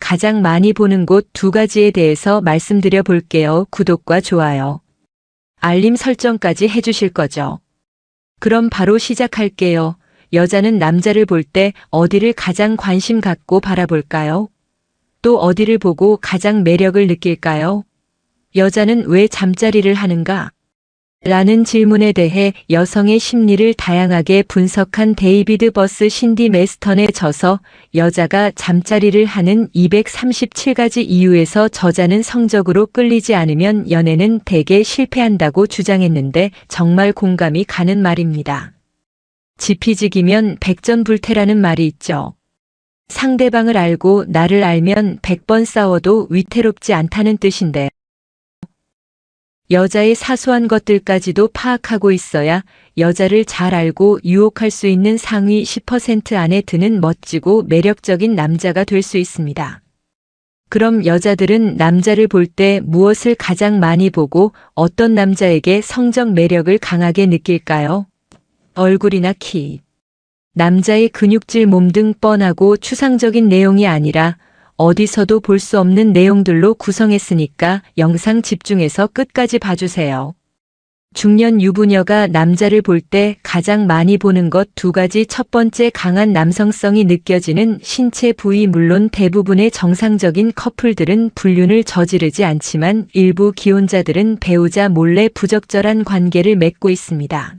가장 많이 보는 곳 2가지에 대해서 말씀드려 볼게요. 구독과 좋아요, 알림 설정까지 해주실 거죠? 그럼 바로 시작할게요. 여자는 남자를 볼 때 어디를 가장 관심 갖고 바라볼까요? 또 어디를 보고 가장 매력을 느낄까요? 여자는 왜 잠자리를 하는가? 라는 질문에 대해 여성의 심리를 다양하게 분석한 데이비드 버스 신디 메스턴의 저서 여자가 잠자리를 하는 237가지 이유에서 저자는 성적으로 끌리지 않으면 연애는 대개 실패한다고 주장했는데 정말 공감이 가는 말입니다. 지피지기면 백전불태라는 말이 있죠. 상대방을 알고 나를 알면 100번 싸워도 위태롭지 않다는 뜻인데 여자의 사소한 것들까지도 파악하고 있어야 여자를 잘 알고 유혹할 수 있는 상위 10% 안에 드는 멋지고 매력적인 남자가 될 수 있습니다. 그럼 여자들은 남자를 볼 때 무엇을 가장 많이 보고 어떤 남자에게 성적 매력을 강하게 느낄까요? 얼굴이나 키, 남자의 근육질, 몸 등 뻔하고 추상적인 내용이 아니라 어디서도 볼 수 없는 내용들로 구성했으니까 영상 집중해서 끝까지 봐주세요. 중년 유부녀가 남자를 볼 때 가장 많이 보는 것 2가지. 첫 번째, 강한 남성성이 느껴지는 신체 부위. 물론 대부분의 정상적인 커플들은 불륜을 저지르지 않지만 일부 기혼자들은 배우자 몰래 부적절한 관계를 맺고 있습니다.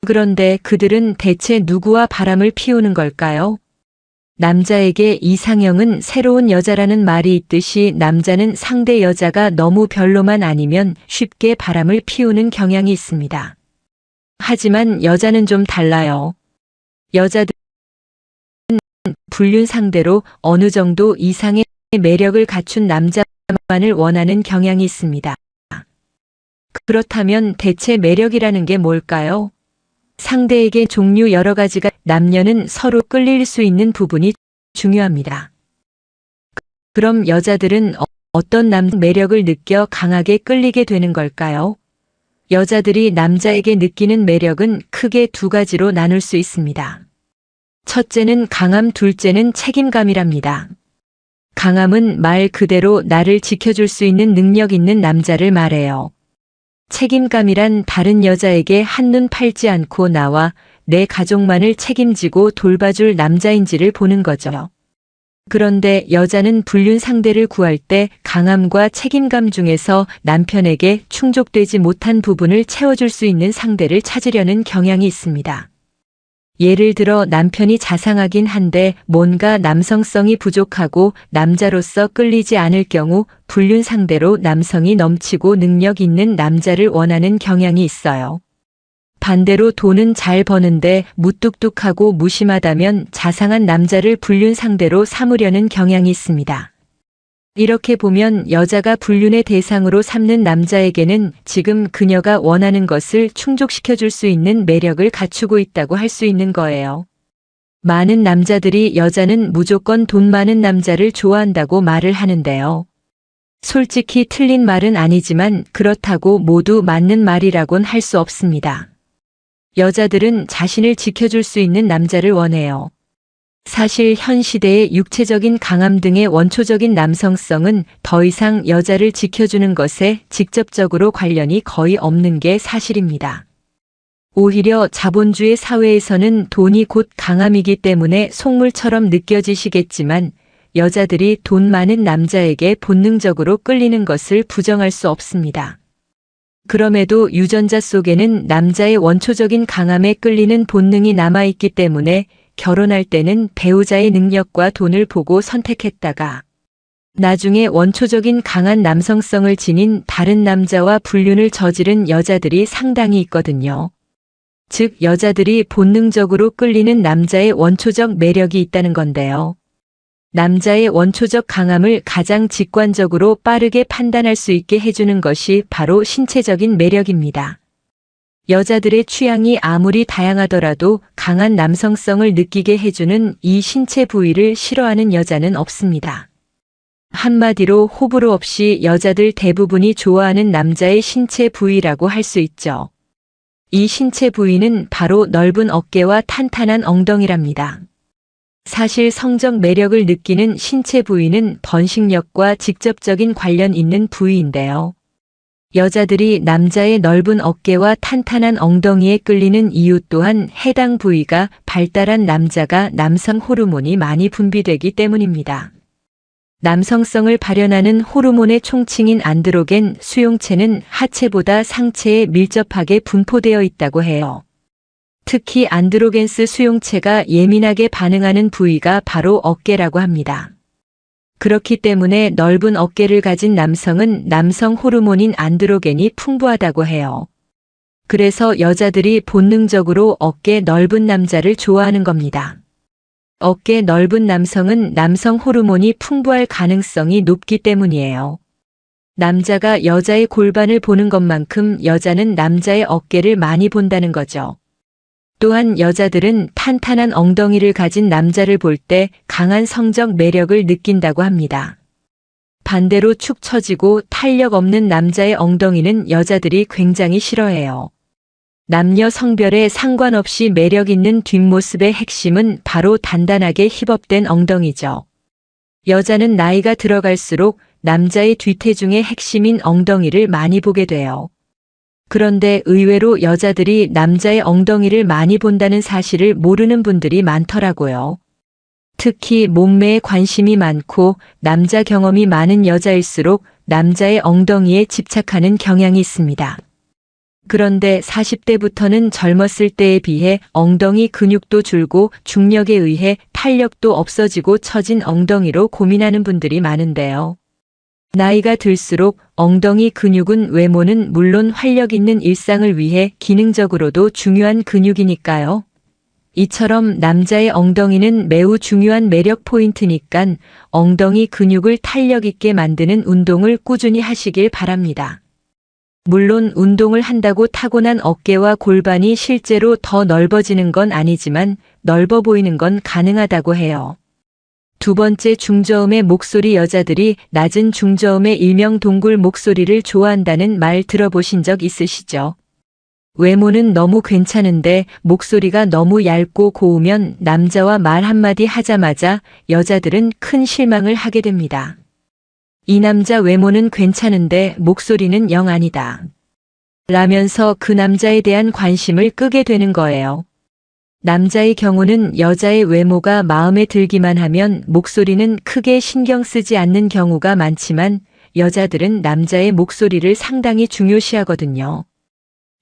그런데 그들은 대체 누구와 바람을 피우는 걸까요? 남자에게 이상형은 새로운 여자라는 말이 있듯이 남자는 상대 여자가 너무 별로만 아니면 쉽게 바람을 피우는 경향이 있습니다. 하지만 여자는 좀 달라요. 여자들은 불륜 상대로 어느 정도 이상의 매력을 갖춘 남자만을 원하는 경향이 있습니다. 그렇다면 대체 매력이라는 게 뭘까요? 상대에게 종류 여러 가지가 남녀는 서로 끌릴 수 있는 부분이 중요합니다. 그럼 여자들은 어떤 매력을 느껴 강하게 끌리게 되는 걸까요? 여자들이 남자에게 느끼는 매력은 크게 2가지로 나눌 수 있습니다. 첫째는 강함, 둘째는 책임감이랍니다. 강함은 말 그대로 나를 지켜줄 수 있는 능력 있는 남자를 말해요. 책임감이란 다른 여자에게 한눈 팔지 않고 나와 내 가족만을 책임지고 돌봐줄 남자인지를 보는 거죠. 그런데 여자는 불륜 상대를 구할 때 강함과 책임감 중에서 남편에게 충족되지 못한 부분을 채워줄 수 있는 상대를 찾으려는 경향이 있습니다. 예를 들어 남편이 자상하긴 한데 뭔가 남성성이 부족하고 남자로서 끌리지 않을 경우 불륜 상대로 남성이 넘치고 능력 있는 남자를 원하는 경향이 있어요. 반대로 돈은 잘 버는데 무뚝뚝하고 무심하다면 자상한 남자를 불륜 상대로 삼으려는 경향이 있습니다. 이렇게 보면 여자가 불륜의 대상으로 삼는 남자에게는 지금 그녀가 원하는 것을 충족시켜줄 수 있는 매력을 갖추고 있다고 할 수 있는 거예요. 많은 남자들이 여자는 무조건 돈 많은 남자를 좋아한다고 말을 하는데요. 솔직히 틀린 말은 아니지만 그렇다고 모두 맞는 말이라곤 할 수 없습니다. 여자들은 자신을 지켜줄 수 있는 남자를 원해요. 사실 현 시대의 육체적인 강함 등의 원초적인 남성성은 더 이상 여자를 지켜주는 것에 직접적으로 관련이 거의 없는 게 사실입니다. 오히려 자본주의 사회에서는 돈이 곧 강함이기 때문에 속물처럼 느껴지시겠지만 여자들이 돈 많은 남자에게 본능적으로 끌리는 것을 부정할 수 없습니다. 그럼에도 유전자 속에는 남자의 원초적인 강함에 끌리는 본능이 남아있기 때문에 결혼할 때는 배우자의 능력과 돈을 보고 선택했다가 나중에 원초적인 강한 남성성을 지닌 다른 남자와 불륜을 저지른 여자들이 상당히 있거든요. 즉 여자들이 본능적으로 끌리는 남자의 원초적 매력이 있다는 건데요. 남자의 원초적 강함을 가장 직관적으로 빠르게 판단할 수 있게 해주는 것이 바로 신체적인 매력입니다. 여자들의 취향이 아무리 다양하더라도 강한 남성성을 느끼게 해주는 이 신체 부위를 싫어하는 여자는 없습니다. 한마디로 호불호 없이 여자들 대부분이 좋아하는 남자의 신체 부위라고 할 수 있죠. 이 신체 부위는 바로 넓은 어깨와 탄탄한 엉덩이랍니다. 사실 성적 매력을 느끼는 신체 부위는 번식력과 직접적인 관련 있는 부위인데요. 여자들이 남자의 넓은 어깨와 탄탄한 엉덩이에 끌리는 이유 또한 해당 부위가 발달한 남자가 남성 호르몬이 많이 분비되기 때문입니다. 남성성을 발현하는 호르몬의 총칭인 안드로겐 수용체는 하체보다 상체에 밀접하게 분포되어 있다고 해요. 특히 안드로겐스 수용체가 예민하게 반응하는 부위가 바로 어깨라고 합니다. 그렇기 때문에 넓은 어깨를 가진 남성은 남성 호르몬인 안드로겐이 풍부하다고 해요. 그래서 여자들이 본능적으로 어깨 넓은 남자를 좋아하는 겁니다. 어깨 넓은 남성은 남성 호르몬이 풍부할 가능성이 높기 때문이에요. 남자가 여자의 골반을 보는 것만큼 여자는 남자의 어깨를 많이 본다는 거죠. 또한 여자들은 탄탄한 엉덩이를 가진 남자를 볼 때 강한 성적 매력을 느낀다고 합니다. 반대로 축 처지고 탄력 없는 남자의 엉덩이는 여자들이 굉장히 싫어해요. 남녀 성별에 상관없이 매력 있는 뒷모습의 핵심은 바로 단단하게 힙업된 엉덩이죠. 여자는 나이가 들어갈수록 남자의 뒤태중의 핵심인 엉덩이를 많이 보게 돼요. 그런데 의외로 여자들이 남자의 엉덩이를 많이 본다는 사실을 모르는 분들이 많더라고요. 특히 몸매에 관심이 많고 남자 경험이 많은 여자일수록 남자의 엉덩이에 집착하는 경향이 있습니다. 그런데 40대부터는 젊었을 때에 비해 엉덩이 근육도 줄고 중력에 의해 탄력도 없어지고 처진 엉덩이로 고민하는 분들이 많은데요. 나이가 들수록 엉덩이 근육은 외모는 물론 활력 있는 일상을 위해 기능적으로도 중요한 근육이니까요. 이처럼 남자의 엉덩이는 매우 중요한 매력 포인트니까 엉덩이 근육을 탄력 있게 만드는 운동을 꾸준히 하시길 바랍니다. 물론 운동을 한다고 타고난 어깨와 골반이 실제로 더 넓어지는 건 아니지만 넓어 보이는 건 가능하다고 해요. 두 번째, 중저음의 목소리. 여자들이 낮은 중저음의 일명 동굴 목소리를 좋아한다는 말 들어보신 적 있으시죠? 외모는 너무 괜찮은데 목소리가 너무 얇고 고우면 남자와 말 한마디 하자마자 여자들은 큰 실망을 하게 됩니다. 이 남자 외모는 괜찮은데 목소리는 영 아니다. 라면서 그 남자에 대한 관심을 끄게 되는 거예요. 남자의 경우는 여자의 외모가 마음에 들기만 하면 목소리는 크게 신경 쓰지 않는 경우가 많지만 여자들은 남자의 목소리를 상당히 중요시하거든요.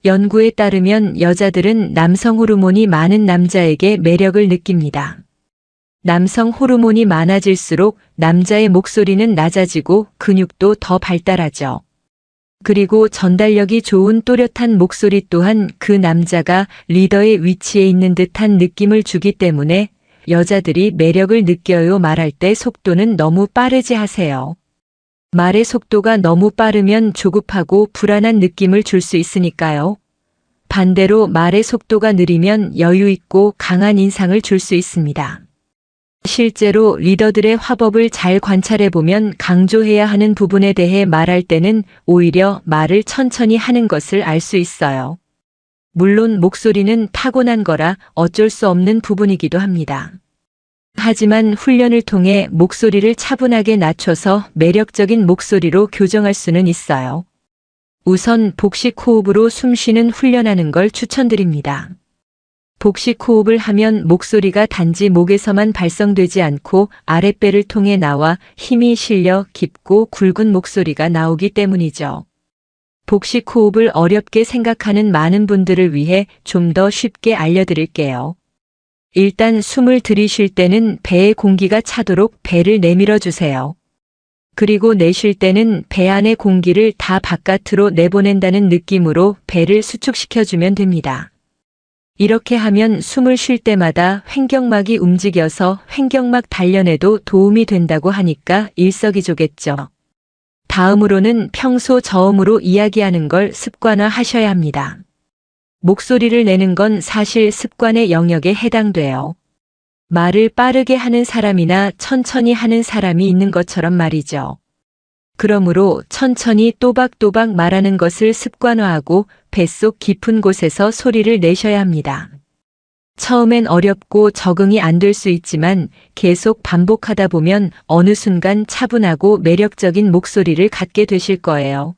연구에 따르면 여자들은 남성 호르몬이 많은 남자에게 매력을 느낍니다. 남성 호르몬이 많아질수록 남자의 목소리는 낮아지고 근육도 더 발달하죠. 그리고 전달력이 좋은 또렷한 목소리 또한 그 남자가 리더의 위치에 있는 듯한 느낌을 주기 때문에 여자들이 매력을 느껴요. 말할 때 속도는 너무 빠르지 하세요. 말의 속도가 너무 빠르면 조급하고 불안한 느낌을 줄 수 있으니까요. 반대로 말의 속도가 느리면 여유 있고 강한 인상을 줄 수 있습니다. 실제로 리더들의 화법을 잘 관찰해보면 강조해야 하는 부분에 대해 말할 때는 오히려 말을 천천히 하는 것을 알 수 있어요. 물론 목소리는 타고난 거라 어쩔 수 없는 부분이기도 합니다. 하지만 훈련을 통해 목소리를 차분하게 낮춰서 매력적인 목소리로 교정할 수는 있어요. 우선 복식 호흡으로 숨쉬는 훈련하는 걸 추천드립니다. 복식 호흡을 하면 목소리가 단지 목에서만 발성되지 않고 아랫배를 통해 나와 힘이 실려 깊고 굵은 목소리가 나오기 때문이죠. 복식 호흡을 어렵게 생각하는 많은 분들을 위해 좀 더 쉽게 알려드릴게요. 일단 숨을 들이쉴 때는 배에 공기가 차도록 배를 내밀어 주세요. 그리고 내쉴 때는 배 안의 공기를 다 바깥으로 내보낸다는 느낌으로 배를 수축시켜주면 됩니다. 이렇게 하면 숨을 쉴 때마다 횡격막이 움직여서 횡격막 단련에도 도움이 된다고 하니까 일석이조겠죠. 다음으로는 평소 저음으로 이야기하는 걸 습관화 하셔야 합니다. 목소리를 내는 건 사실 습관의 영역에 해당돼요. 말을 빠르게 하는 사람이나 천천히 하는 사람이 있는 것처럼 말이죠. 그러므로 천천히 또박또박 말하는 것을 습관화하고 뱃속 깊은 곳에서 소리를 내셔야 합니다. 처음엔 어렵고 적응이 안 될 수 있지만 계속 반복하다 보면 어느 순간 차분하고 매력적인 목소리를 갖게 되실 거예요.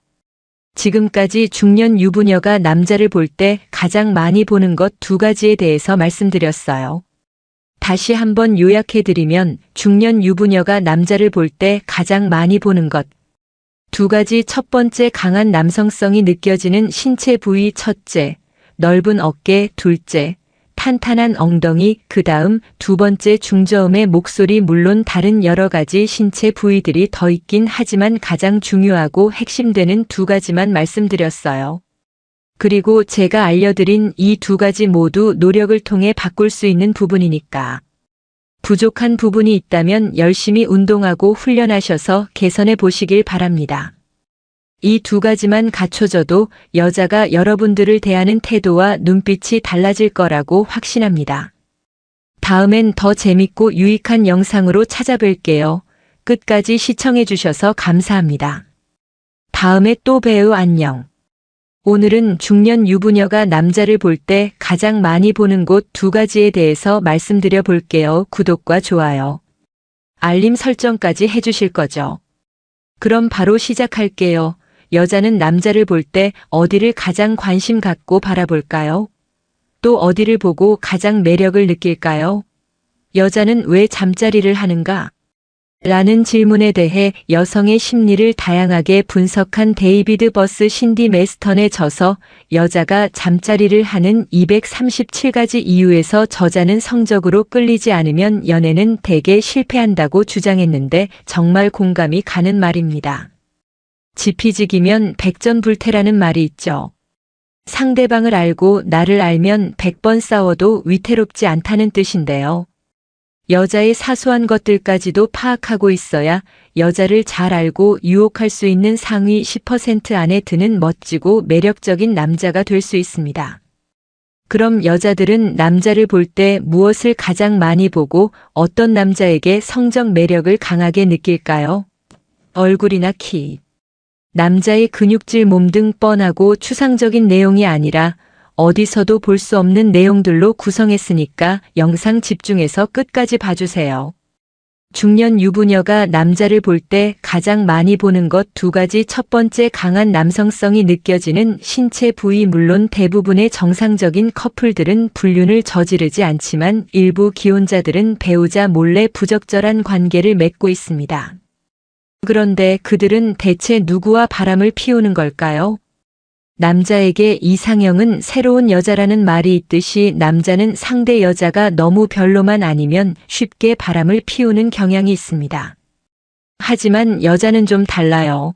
지금까지 중년 유부녀가 남자를 볼 때 가장 많이 보는 것 두 가지에 대해서 말씀드렸어요. 다시 한번 요약해드리면 중년 유부녀가 남자를 볼 때 가장 많이 보는 것 두 가지. 첫 번째, 강한 남성성이 느껴지는 신체 부위. 첫째, 넓은 어깨. 둘째, 탄탄한 엉덩이. 그 다음 두 번째, 중저음의 목소리. 물론 다른 여러 가지 신체 부위들이 더 있긴 하지만 가장 중요하고 핵심되는 두 가지만 말씀드렸어요. 그리고 제가 알려드린 이 두 가지 모두 노력을 통해 바꿀 수 있는 부분이니까. 부족한 부분이 있다면 열심히 운동하고 훈련하셔서 개선해 보시길 바랍니다. 이 두 가지만 갖춰져도 여자가 여러분들을 대하는 태도와 눈빛이 달라질 거라고 확신합니다. 다음엔 더 재밌고 유익한 영상으로 찾아뵐게요. 끝까지 시청해 주셔서 감사합니다. 다음에 또 봬요. 안녕. 오늘은 중년 유부녀가 남자를 볼 때 가장 많이 보는 곳 두 가지에 대해서 말씀드려 볼게요. 구독과 좋아요, 알림 설정까지 해주실 거죠? 그럼 바로 시작할게요. 여자는 남자를 볼 때 어디를 가장 관심 갖고 바라볼까요? 또 어디를 보고 가장 매력을 느낄까요? 여자는 왜 잠자리를 하는가? 라는 질문에 대해 여성의 심리를 다양하게 분석한 데이비드 버스 신디 메스턴의 저서 여자가 잠자리를 하는 237가지 이유에서 저자는 성적으로 끌리지 않으면 연애는 대개 실패한다고 주장했는데 정말 공감이 가는 말입니다. 지피지기면 백전불태라는 말이 있죠. 상대방을 알고 나를 알면 100번 싸워도 위태롭지 않다는 뜻인데요. 여자의 사소한 것들까지도 파악하고 있어야 여자를 잘 알고 유혹할 수 있는 상위 10% 안에 드는 멋지고 매력적인 남자가 될 수 있습니다. 그럼 여자들은 남자를 볼 때 무엇을 가장 많이 보고 어떤 남자에게 성적 매력을 강하게 느낄까요? 얼굴이나 키, 남자의 근육질, 몸 등 뻔하고 추상적인 내용이 아니라 어디서도 볼 수 없는 내용들로 구성했으니까 영상 집중해서 끝까지 봐주세요. 중년 유부녀가 남자를 볼 때 가장 많이 보는 것 두 가지. 첫 번째, 강한 남성성이 느껴지는 신체 부위. 물론 대부분의 정상적인 커플들은 불륜을 저지르지 않지만 일부 기혼자들은 배우자 몰래 부적절한 관계를 맺고 있습니다. 그런데 그들은 대체 누구와 바람을 피우는 걸까요? 남자에게 이상형은 새로운 여자라는 말이 있듯이 남자는 상대 여자가 너무 별로만 아니면 쉽게 바람을 피우는 경향이 있습니다. 하지만 여자는 좀 달라요.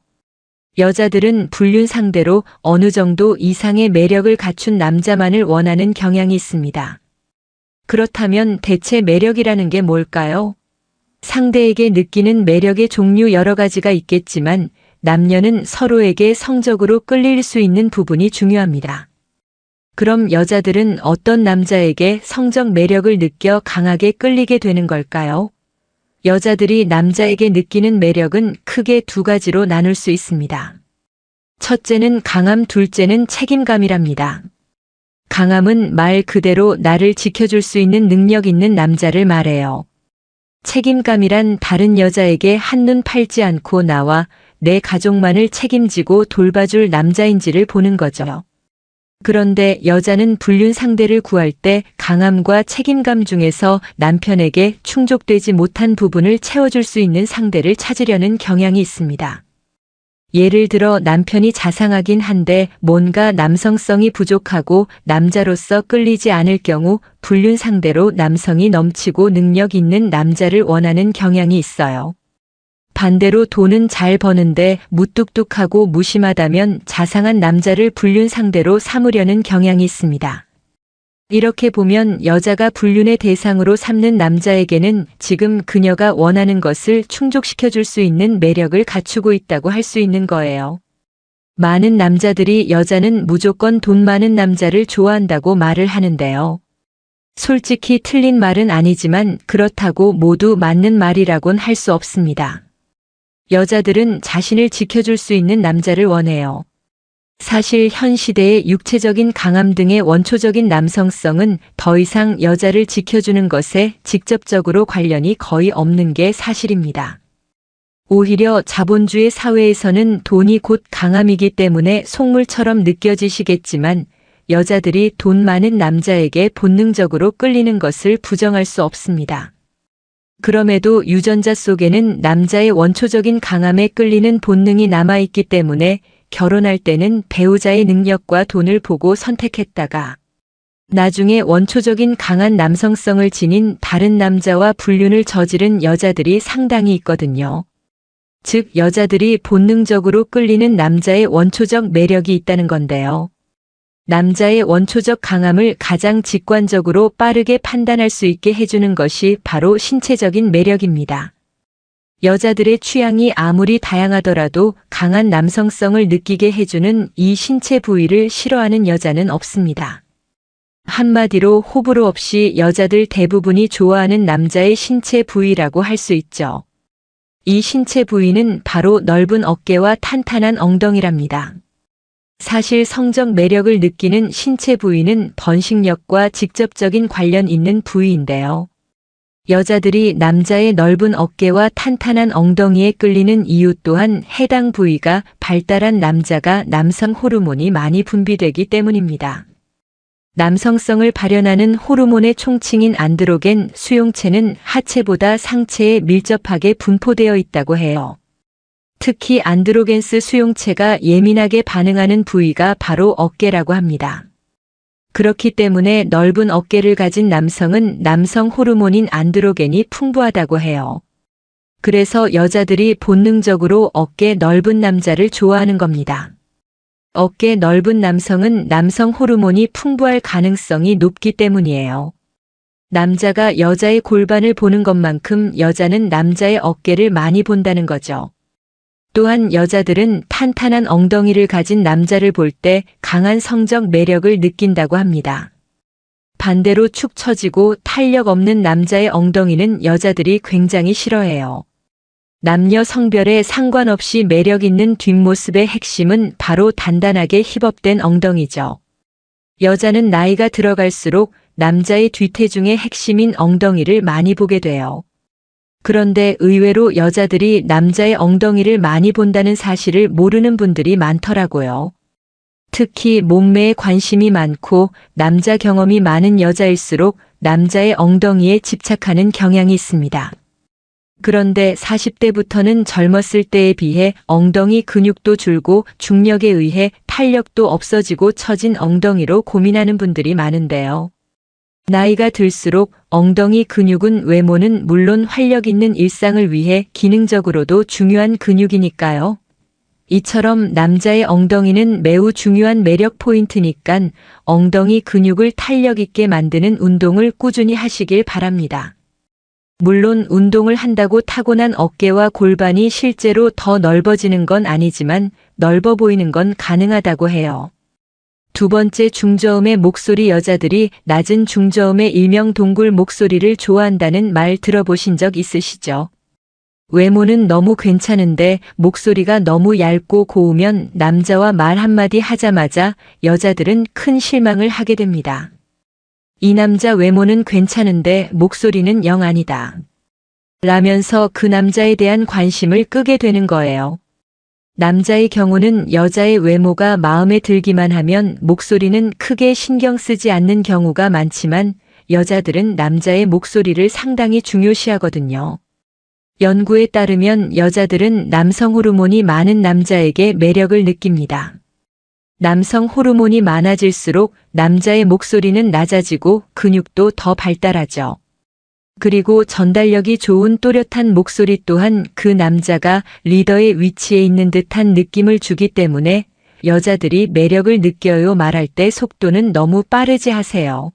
여자들은 불륜 상대로 어느 정도 이상의 매력을 갖춘 남자만을 원하는 경향이 있습니다. 그렇다면 대체 매력이라는 게 뭘까요? 상대에게 느끼는 매력의 종류 여러 가지가 있겠지만 남녀는 서로에게 성적으로 끌릴 수 있는 부분이 중요합니다. 그럼 여자들은 어떤 남자에게 성적 매력을 느껴 강하게 끌리게 되는 걸까요? 여자들이 남자에게 느끼는 매력은 크게 두 가지로 나눌 수 있습니다. 첫째는 강함, 둘째는 책임감이랍니다. 강함은 말 그대로 나를 지켜줄 수 있는 능력 있는 남자를 말해요. 책임감이란 다른 여자에게 한눈 팔지 않고 나와 내 가족만을 책임지고 돌봐줄 남자인지를 보는 거죠. 그런데 여자는 불륜 상대를 구할 때 강함과 책임감 중에서 남편에게 충족되지 못한 부분을 채워줄 수 있는 상대를 찾으려는 경향이 있습니다. 예를 들어 남편이 자상하긴 한데 뭔가 남성성이 부족하고 남자로서 끌리지 않을 경우 불륜 상대로 남성이 넘치고 능력 있는 남자를 원하는 경향이 있어요. 반대로 돈은 잘 버는데 무뚝뚝하고 무심하다면 자상한 남자를 불륜 상대로 삼으려는 경향이 있습니다. 이렇게 보면 여자가 불륜의 대상으로 삼는 남자에게는 지금 그녀가 원하는 것을 충족시켜줄 수 있는 매력을 갖추고 있다고 할 수 있는 거예요. 많은 남자들이 여자는 무조건 돈 많은 남자를 좋아한다고 말을 하는데요. 솔직히 틀린 말은 아니지만 그렇다고 모두 맞는 말이라곤 할 수 없습니다. 여자들은 자신을 지켜줄 수 있는 남자를 원해요. 사실 현 시대의 육체적인 강함 등의 원초적인 남성성은 더 이상 여자를 지켜주는 것에 직접적으로 관련이 거의 없는 게 사실입니다. 오히려 자본주의 사회에서는 돈이 곧 강함이기 때문에 속물처럼 느껴지시겠지만 여자들이 돈 많은 남자에게 본능적으로 끌리는 것을 부정할 수 없습니다. 그럼에도 유전자 속에는 남자의 원초적인 강함에 끌리는 본능이 남아있기 때문에 결혼할 때는 배우자의 능력과 돈을 보고 선택했다가 나중에 원초적인 강한 남성성을 지닌 다른 남자와 불륜을 저지른 여자들이 상당히 있거든요. 즉, 여자들이 본능적으로 끌리는 남자의 원초적 매력이 있다는 건데요. 남자의 원초적 강함을 가장 직관적으로 빠르게 판단할 수 있게 해주는 것이 바로 신체적인 매력입니다. 여자들의 취향이 아무리 다양하더라도 강한 남성성을 느끼게 해주는 이 신체 부위를 싫어하는 여자는 없습니다. 한마디로 호불호 없이 여자들 대부분이 좋아하는 남자의 신체 부위라고 할 수 있죠. 이 신체 부위는 바로 넓은 어깨와 탄탄한 엉덩이랍니다. 사실 성적 매력을 느끼는 신체 부위는 번식력과 직접적인 관련 있는 부위인데요. 여자들이 남자의 넓은 어깨와 탄탄한 엉덩이에 끌리는 이유 또한 해당 부위가 발달한 남자가 남성 호르몬이 많이 분비되기 때문입니다. 남성성을 발현하는 호르몬의 총칭인 안드로겐 수용체는 하체보다 상체에 밀접하게 분포되어 있다고 해요. 특히 안드로겐스 수용체가 예민하게 반응하는 부위가 바로 어깨라고 합니다. 그렇기 때문에 넓은 어깨를 가진 남성은 남성 호르몬인 안드로겐이 풍부하다고 해요. 그래서 여자들이 본능적으로 어깨 넓은 남자를 좋아하는 겁니다. 어깨 넓은 남성은 남성 호르몬이 풍부할 가능성이 높기 때문이에요. 남자가 여자의 골반을 보는 것만큼 여자는 남자의 어깨를 많이 본다는 거죠. 또한 여자들은 탄탄한 엉덩이를 가진 남자를 볼 때 강한 성적 매력을 느낀다고 합니다. 반대로 축 처지고 탄력 없는 남자의 엉덩이는 여자들이 굉장히 싫어해요. 남녀 성별에 상관없이 매력 있는 뒷모습의 핵심은 바로 단단하게 힙업된 엉덩이죠. 여자는 나이가 들어갈수록 남자의 뒤태중의 핵심인 엉덩이를 많이 보게 돼요. 그런데 의외로 여자들이 남자의 엉덩이를 많이 본다는 사실을 모르는 분들이 많더라고요. 특히 몸매에 관심이 많고 남자 경험이 많은 여자일수록 남자의 엉덩이에 집착하는 경향이 있습니다. 그런데 40대부터는 젊었을 때에 비해 엉덩이 근육도 줄고 중력에 의해 탄력도 없어지고 처진 엉덩이로 고민하는 분들이 많은데요. 나이가 들수록 엉덩이 근육은 외모는 물론 활력 있는 일상을 위해 기능적으로도 중요한 근육이니까요. 이처럼 남자의 엉덩이는 매우 중요한 매력 포인트니깐 엉덩이 근육을 탄력 있게 만드는 운동을 꾸준히 하시길 바랍니다. 물론 운동을 한다고 타고난 어깨와 골반이 실제로 더 넓어지는 건 아니지만 넓어 보이는 건 가능하다고 해요. 두 번째, 중저음의 목소리. 여자들이 낮은 중저음의 일명 동굴 목소리를 좋아한다는 말 들어보신 적 있으시죠? 외모는 너무 괜찮은데 목소리가 너무 얇고 고우면 남자와 말 한마디 하자마자 여자들은 큰 실망을 하게 됩니다. 이 남자 외모는 괜찮은데 목소리는 영 아니다. 라면서 그 남자에 대한 관심을 끄게 되는 거예요. 남자의 경우는 여자의 외모가 마음에 들기만 하면 목소리는 크게 신경 쓰지 않는 경우가 많지만 여자들은 남자의 목소리를 상당히 중요시하거든요. 연구에 따르면 여자들은 남성 호르몬이 많은 남자에게 매력을 느낍니다. 남성 호르몬이 많아질수록 남자의 목소리는 낮아지고 근육도 더 발달하죠. 그리고 전달력이 좋은 또렷한 목소리 또한 그 남자가 리더의 위치에 있는 듯한 느낌을 주기 때문에 여자들이 매력을 느껴요. 말할 때 속도는 너무 빠르지 하세요.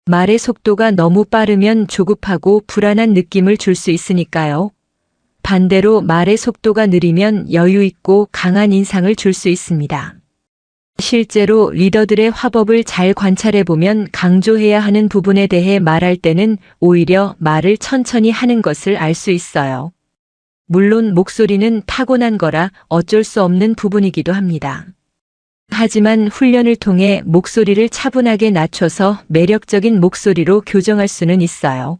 말의 속도가 너무 빠르면 조급하고 불안한 느낌을 줄 수 있으니까요. 반대로 말의 속도가 느리면 여유 있고 강한 인상을 줄 수 있습니다. 실제로 리더들의 화법을 잘 관찰해보면 강조해야 하는 부분에 대해 말할 때는 오히려 말을 천천히 하는 것을 알 수 있어요. 물론 목소리는 타고난 거라 어쩔 수 없는 부분이기도 합니다. 하지만 훈련을 통해 목소리를 차분하게 낮춰서 매력적인 목소리로 교정할 수는 있어요.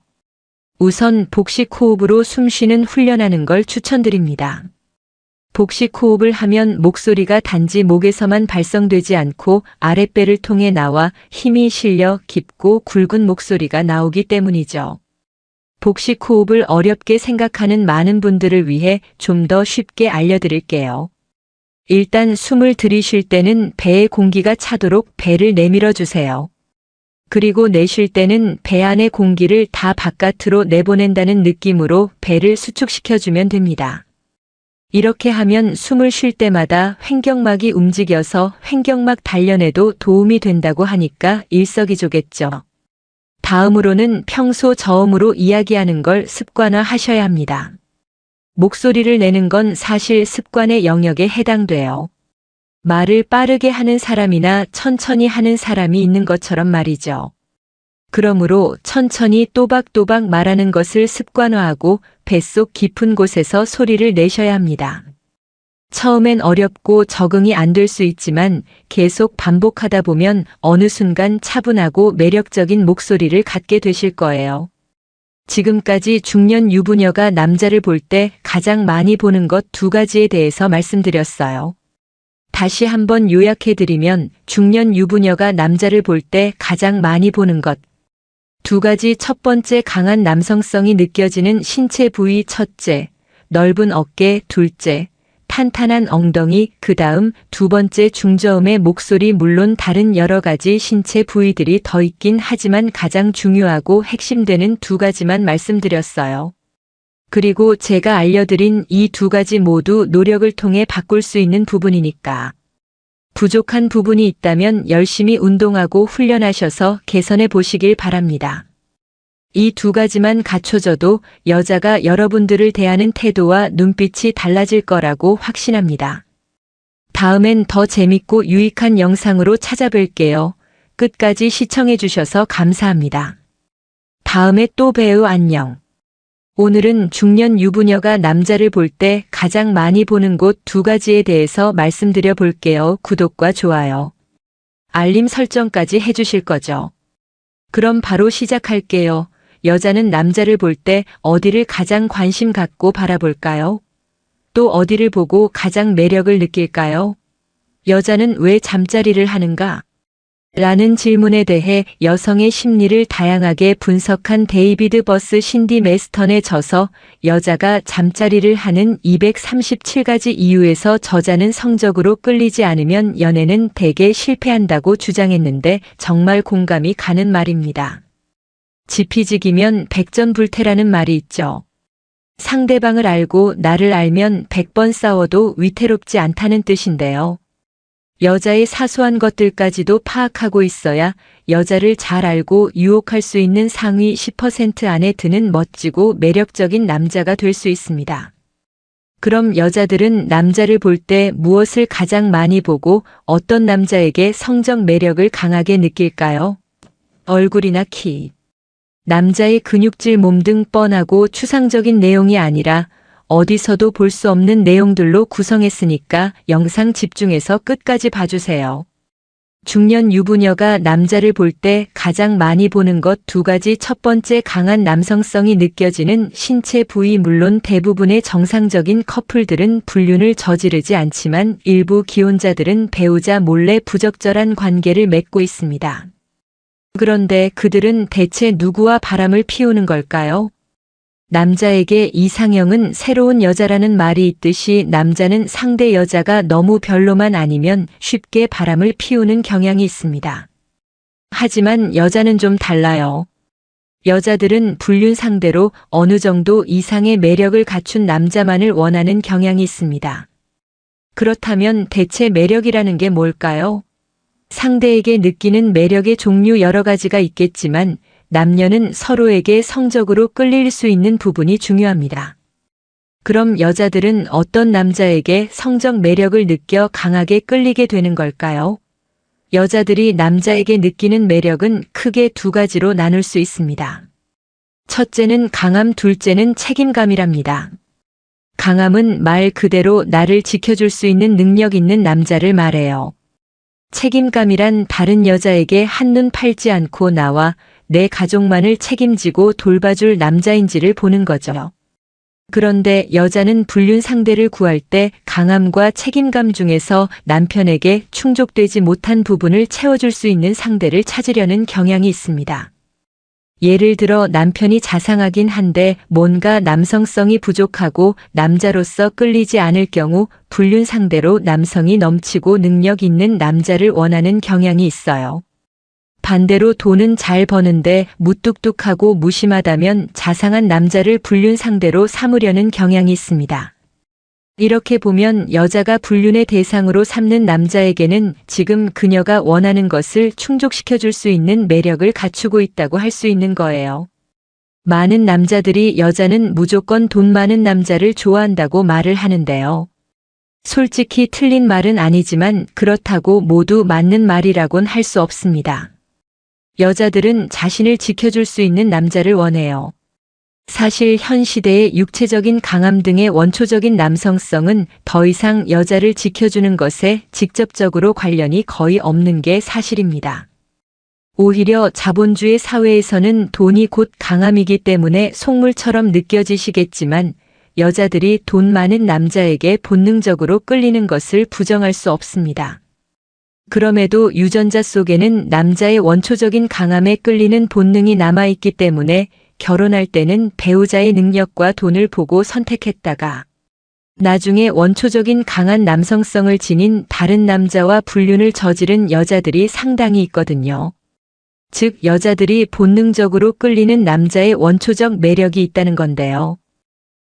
우선 복식 호흡으로 숨쉬는 훈련하는 걸 추천드립니다. 복식 호흡을 하면 목소리가 단지 목에서만 발성되지 않고 아랫배를 통해 나와 힘이 실려 깊고 굵은 목소리가 나오기 때문이죠. 복식 호흡을 어렵게 생각하는 많은 분들을 위해 좀 더 쉽게 알려드릴게요. 일단 숨을 들이쉴 때는 배에 공기가 차도록 배를 내밀어 주세요. 그리고 내쉴 때는 배 안의 공기를 다 바깥으로 내보낸다는 느낌으로 배를 수축시켜주면 됩니다. 이렇게 하면 숨을 쉴 때마다 횡격막이 움직여서 횡격막 단련에도 도움이 된다고 하니까 일석이조겠죠. 다음으로는 평소 저음으로 이야기하는 걸 습관화하셔야 합니다. 목소리를 내는 건 사실 습관의 영역에 해당돼요. 말을 빠르게 하는 사람이나 천천히 하는 사람이 있는 것처럼 말이죠. 그러므로 천천히 또박또박 말하는 것을 습관화하고 뱃속 깊은 곳에서 소리를 내셔야 합니다. 처음엔 어렵고 적응이 안 될 수 있지만 계속 반복하다 보면 어느 순간 차분하고 매력적인 목소리를 갖게 되실 거예요. 지금까지 중년 유부녀가 남자를 볼 때 가장 많이 보는 것 2가지에 대해서 말씀드렸어요. 다시 한번 요약해드리면 중년 유부녀가 남자를 볼 때 가장 많이 보는 것 2가지. 첫 번째, 강한 남성성이 느껴지는 신체 부위. 첫째, 넓은 어깨. 둘째, 탄탄한 엉덩이. 그 다음 2번째, 중저음의 목소리. 물론 다른 여러 가지 신체 부위들이 더 있긴 하지만 가장 중요하고 핵심되는 2가지만 말씀드렸어요. 그리고 제가 알려드린 이 2가지 모두 노력을 통해 바꿀 수 있는 부분이니까. 부족한 부분이 있다면 열심히 운동하고 훈련하셔서 개선해 보시길 바랍니다. 이 2가지만 갖춰져도 여자가 여러분들을 대하는 태도와 눈빛이 달라질 거라고 확신합니다. 다음엔 더 재밌고 유익한 영상으로 찾아뵐게요. 끝까지 시청해 주셔서 감사합니다. 다음에 또 봬요. 안녕. 오늘은 중년 유부녀가 남자를 볼 때 가장 많이 보는 곳 2가지에 대해서 말씀드려 볼게요. 구독과 좋아요, 알림 설정까지 해주실 거죠? 그럼 바로 시작할게요. 여자는 남자를 볼 때 어디를 가장 관심 갖고 바라볼까요? 또 어디를 보고 가장 매력을 느낄까요? 여자는 왜 잠자리를 하는가? 라는 질문에 대해 여성의 심리를 다양하게 분석한 데이비드 버스 신디 메스턴의 저서 여자가 잠자리를 하는 237가지 이유에서 저자는 성적으로 끌리지 않으면 연애는 대개 실패한다고 주장했는데 정말 공감이 가는 말입니다. 지피지기면 백전불태라는 말이 있죠. 상대방을 알고 나를 알면 100번 싸워도 위태롭지 않다는 뜻인데요. 여자의 사소한 것들까지도 파악하고 있어야 여자를 잘 알고 유혹할 수 있는 상위 10% 안에 드는 멋지고 매력적인 남자가 될 수 있습니다. 그럼 여자들은 남자를 볼 때 무엇을 가장 많이 보고 어떤 남자에게 성적 매력을 강하게 느낄까요? 얼굴이나 키, 남자의 근육질, 몸 등 뻔하고 추상적인 내용이 아니라 어디서도 볼 수 없는 내용들로 구성했으니까 영상 집중해서 끝까지 봐주세요. 중년 유부녀가 남자를 볼 때 가장 많이 보는 것 2가지. 첫 번째, 강한 남성성이 느껴지는 신체 부위. 물론 대부분의 정상적인 커플들은 불륜을 저지르지 않지만 일부 기혼자들은 배우자 몰래 부적절한 관계를 맺고 있습니다. 그런데 그들은 대체 누구와 바람을 피우는 걸까요? 남자에게 이상형은 새로운 여자라는 말이 있듯이 남자는 상대 여자가 너무 별로만 아니면 쉽게 바람을 피우는 경향이 있습니다. 하지만 여자는 좀 달라요. 여자들은 불륜 상대로 어느 정도 이상의 매력을 갖춘 남자만을 원하는 경향이 있습니다. 그렇다면 대체 매력이라는 게 뭘까요? 상대에게 느끼는 매력의 종류 여러 가지가 있겠지만 남녀는 서로에게 성적으로 끌릴 수 있는 부분이 중요합니다. 그럼 여자들은 어떤 남자에게 성적 매력을 느껴 강하게 끌리게 되는 걸까요? 여자들이 남자에게 느끼는 매력은 크게 2가지로 나눌 수 있습니다. 첫째는 강함, 둘째는 책임감이랍니다. 강함은 말 그대로 나를 지켜줄 수 있는 능력 있는 남자를 말해요. 책임감이란 다른 여자에게 한눈 팔지 않고 나와 내 가족만을 책임지고 돌봐줄 남자인지를 보는 거죠. 그런데 여자는 불륜 상대를 구할 때 강함과 책임감 중에서 남편에게 충족되지 못한 부분을 채워줄 수 있는 상대를 찾으려는 경향이 있습니다. 예를 들어 남편이 자상하긴 한데 뭔가 남성성이 부족하고 남자로서 끌리지 않을 경우 불륜 상대로 남성이 넘치고 능력 있는 남자를 원하는 경향이 있어요. 반대로 돈은 잘 버는데 무뚝뚝하고 무심하다면 자상한 남자를 불륜 상대로 삼으려는 경향이 있습니다. 이렇게 보면 여자가 불륜의 대상으로 삼는 남자에게는 지금 그녀가 원하는 것을 충족시켜줄 수 있는 매력을 갖추고 있다고 할 수 있는 거예요. 많은 남자들이 여자는 무조건 돈 많은 남자를 좋아한다고 말을 하는데요. 솔직히 틀린 말은 아니지만 그렇다고 모두 맞는 말이라곤 할 수 없습니다. 여자들은 자신을 지켜줄 수 있는 남자를 원해요. 사실 현 시대의 육체적인 강함 등의 원초적인 남성성은 더 이상 여자를 지켜주는 것에 직접적으로 관련이 거의 없는 게 사실입니다. 오히려 자본주의 사회에서는 돈이 곧 강함이기 때문에 속물처럼 느껴지시겠지만 여자들이 돈 많은 남자에게 본능적으로 끌리는 것을 부정할 수 없습니다. 그럼에도 유전자 속에는 남자의 원초적인 강함에 끌리는 본능이 남아있기 때문에 결혼할 때는 배우자의 능력과 돈을 보고 선택했다가 나중에 원초적인 강한 남성성을 지닌 다른 남자와 불륜을 저지른 여자들이 상당히 있거든요. 즉 여자들이 본능적으로 끌리는 남자의 원초적 매력이 있다는 건데요.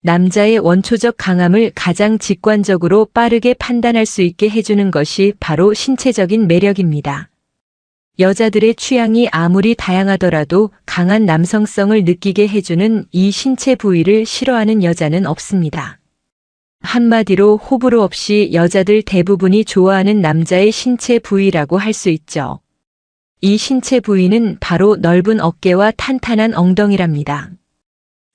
남자의 원초적 강함을 가장 직관적으로 빠르게 판단할 수 있게 해주는 것이 바로 신체적인 매력입니다. 여자들의 취향이 아무리 다양하더라도 강한 남성성을 느끼게 해주는 이 신체 부위를 싫어하는 여자는 없습니다. 한마디로 호불호 없이 여자들 대부분이 좋아하는 남자의 신체 부위라고 할 수 있죠. 이 신체 부위는 바로 넓은 어깨와 탄탄한 엉덩이랍니다.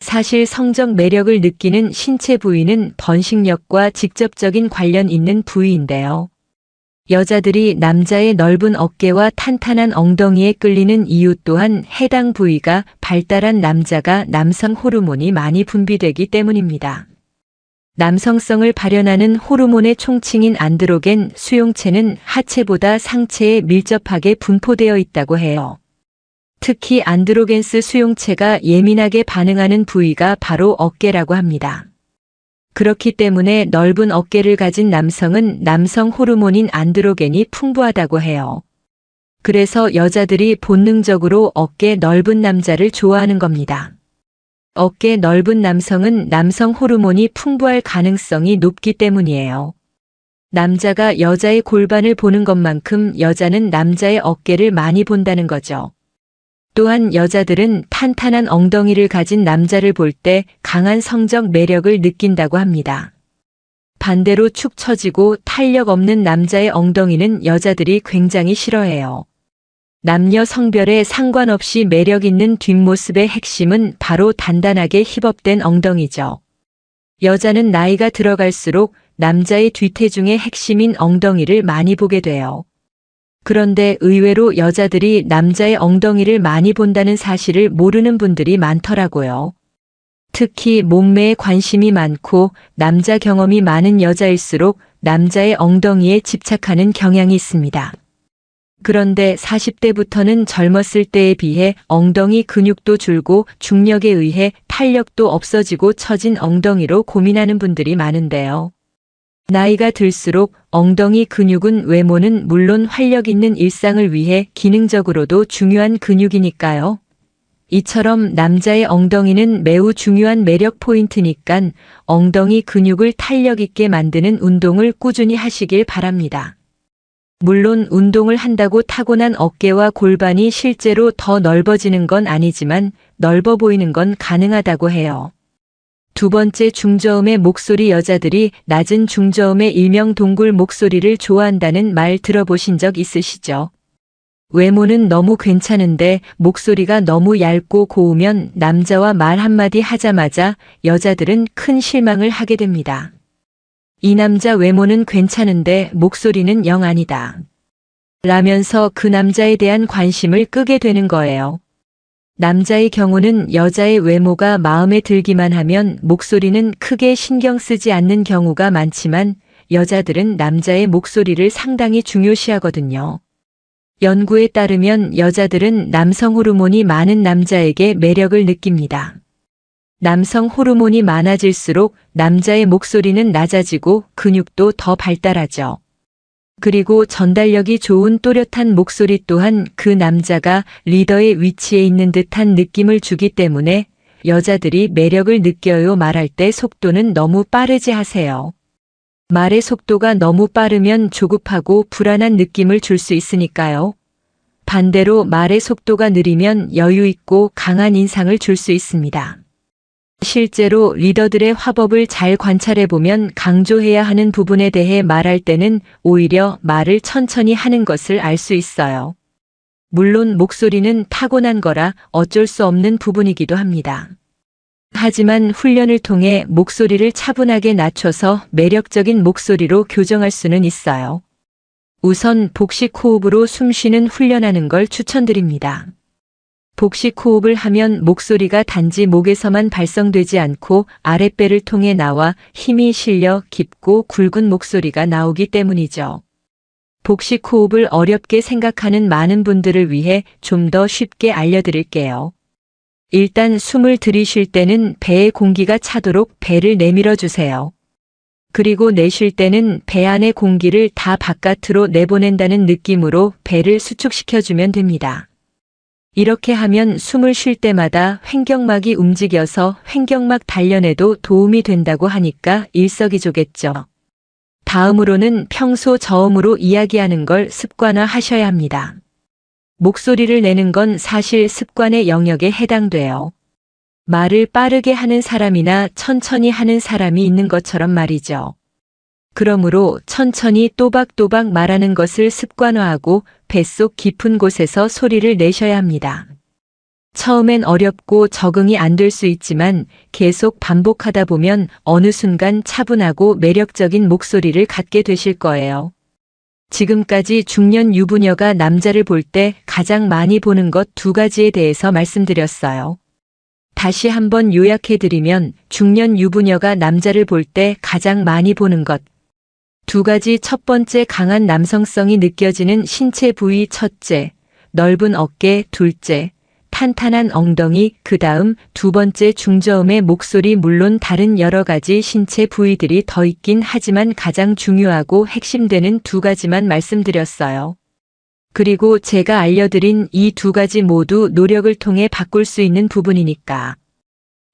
사실 성적 매력을 느끼는 신체 부위는 번식력과 직접적인 관련 있는 부위인데요. 여자들이 남자의 넓은 어깨와 탄탄한 엉덩이에 끌리는 이유 또한 해당 부위가 발달한 남자가 남성 호르몬이 많이 분비되기 때문입니다. 남성성을 발현하는 호르몬의 총칭인 안드로겐 수용체는 하체보다 상체에 밀접하게 분포되어 있다고 해요. 특히 안드로겐스 수용체가 예민하게 반응하는 부위가 바로 어깨라고 합니다. 그렇기 때문에 넓은 어깨를 가진 남성은 남성 호르몬인 안드로겐이 풍부하다고 해요. 그래서 여자들이 본능적으로 어깨 넓은 남자를 좋아하는 겁니다. 어깨 넓은 남성은 남성 호르몬이 풍부할 가능성이 높기 때문이에요. 남자가 여자의 골반을 보는 것만큼 여자는 남자의 어깨를 많이 본다는 거죠. 또한 여자들은 탄탄한 엉덩이를 가진 남자를 볼 때 강한 성적 매력을 느낀다고 합니다. 반대로 축 처지고 탄력 없는 남자의 엉덩이는 여자들이 굉장히 싫어해요. 남녀 성별에 상관없이 매력 있는 뒷모습의 핵심은 바로 단단하게 힙업된 엉덩이죠. 여자는 나이가 들어갈수록 남자의 뒤태중의 핵심인 엉덩이를 많이 보게 돼요. 그런데 의외로 여자들이 남자의 엉덩이를 많이 본다는 사실을 모르는 분들이 많더라고요. 특히 몸매에 관심이 많고 남자 경험이 많은 여자일수록 남자의 엉덩이에 집착하는 경향이 있습니다. 그런데 40대부터는 젊었을 때에 비해 엉덩이 근육도 줄고 중력에 의해 탄력도 없어지고 처진 엉덩이로 고민하는 분들이 많은데요. 나이가 들수록 엉덩이 근육은 외모는 물론 활력 있는 일상을 위해 기능적으로도 중요한 근육이니까요. 이처럼 남자의 엉덩이는 매우 중요한 매력 포인트니깐 엉덩이 근육을 탄력 있게 만드는 운동을 꾸준히 하시길 바랍니다. 물론 운동을 한다고 타고난 어깨와 골반이 실제로 더 넓어지는 건 아니지만 넓어 보이는 건 가능하다고 해요. 두 번째, 중저음의 목소리. 여자들이 낮은 중저음의 일명 동굴 목소리를 좋아한다는 말 들어보신 적 있으시죠? 외모는 너무 괜찮은데 목소리가 너무 얇고 고우면 남자와 말 한마디 하자마자 여자들은 큰 실망을 하게 됩니다. 이 남자 외모는 괜찮은데 목소리는 영 아니다. 라면서 그 남자에 대한 관심을 끄게 되는 거예요. 남자의 경우는 여자의 외모가 마음에 들기만 하면 목소리는 크게 신경 쓰지 않는 경우가 많지만 여자들은 남자의 목소리를 상당히 중요시하거든요. 연구에 따르면 여자들은 남성 호르몬이 많은 남자에게 매력을 느낍니다. 남성 호르몬이 많아질수록 남자의 목소리는 낮아지고 근육도 더 발달하죠. 그리고 전달력이 좋은 또렷한 목소리 또한 그 남자가 리더의 위치에 있는 듯한 느낌을 주기 때문에 여자들이 매력을 느껴요. 말할 때 속도는 너무 빠르지 하세요. 말의 속도가 너무 빠르면 조급하고 불안한 느낌을 줄 수 있으니까요. 반대로 말의 속도가 느리면 여유 있고 강한 인상을 줄 수 있습니다. 실제로 리더들의 화법을 잘 관찰해보면 강조해야 하는 부분에 대해 말할 때는 오히려 말을 천천히 하는 것을 알 수 있어요. 물론 목소리는 타고난 거라 어쩔 수 없는 부분이기도 합니다. 하지만 훈련을 통해 목소리를 차분하게 낮춰서 매력적인 목소리로 교정할 수는 있어요. 우선 복식 호흡으로 숨쉬는 훈련하는 걸 추천드립니다. 복식 호흡을 하면 목소리가 단지 목에서만 발성되지 않고 아랫배를 통해 나와 힘이 실려 깊고 굵은 목소리가 나오기 때문이죠. 복식 호흡을 어렵게 생각하는 많은 분들을 위해 좀 더 쉽게 알려드릴게요. 일단 숨을 들이쉴 때는 배에 공기가 차도록 배를 내밀어 주세요. 그리고 내쉴 때는 배 안의 공기를 다 바깥으로 내보낸다는 느낌으로 배를 수축시켜주면 됩니다. 이렇게 하면 숨을 쉴 때마다 횡격막이 움직여서 횡격막 단련에도 도움이 된다고 하니까 일석이조겠죠. 다음으로는 평소 저음으로 이야기하는 걸 습관화 하셔야 합니다. 목소리를 내는 건 사실 습관의 영역에 해당돼요. 말을 빠르게 하는 사람이나 천천히 하는 사람이 있는 것처럼 말이죠. 그러므로 천천히 또박또박 말하는 것을 습관화하고 뱃속 깊은 곳에서 소리를 내셔야 합니다. 처음엔 어렵고 적응이 안 될 수 있지만 계속 반복하다 보면 어느 순간 차분하고 매력적인 목소리를 갖게 되실 거예요. 지금까지 중년 유부녀가 남자를 볼 때 가장 많이 보는 것 2가지에 대해서 말씀드렸어요. 다시 한번 요약해드리면 중년 유부녀가 남자를 볼 때 가장 많이 보는 것 2가지. 첫 번째, 강한 남성성이 느껴지는 신체 부위. 첫째, 넓은 어깨. 둘째, 탄탄한 엉덩이. 그 다음 2번째, 중저음의 목소리. 물론 다른 여러 가지 신체 부위들이 더 있긴 하지만 가장 중요하고 핵심되는 2가지만 말씀드렸어요. 그리고 제가 알려드린 이 2가지 모두 노력을 통해 바꿀 수 있는 부분이니까.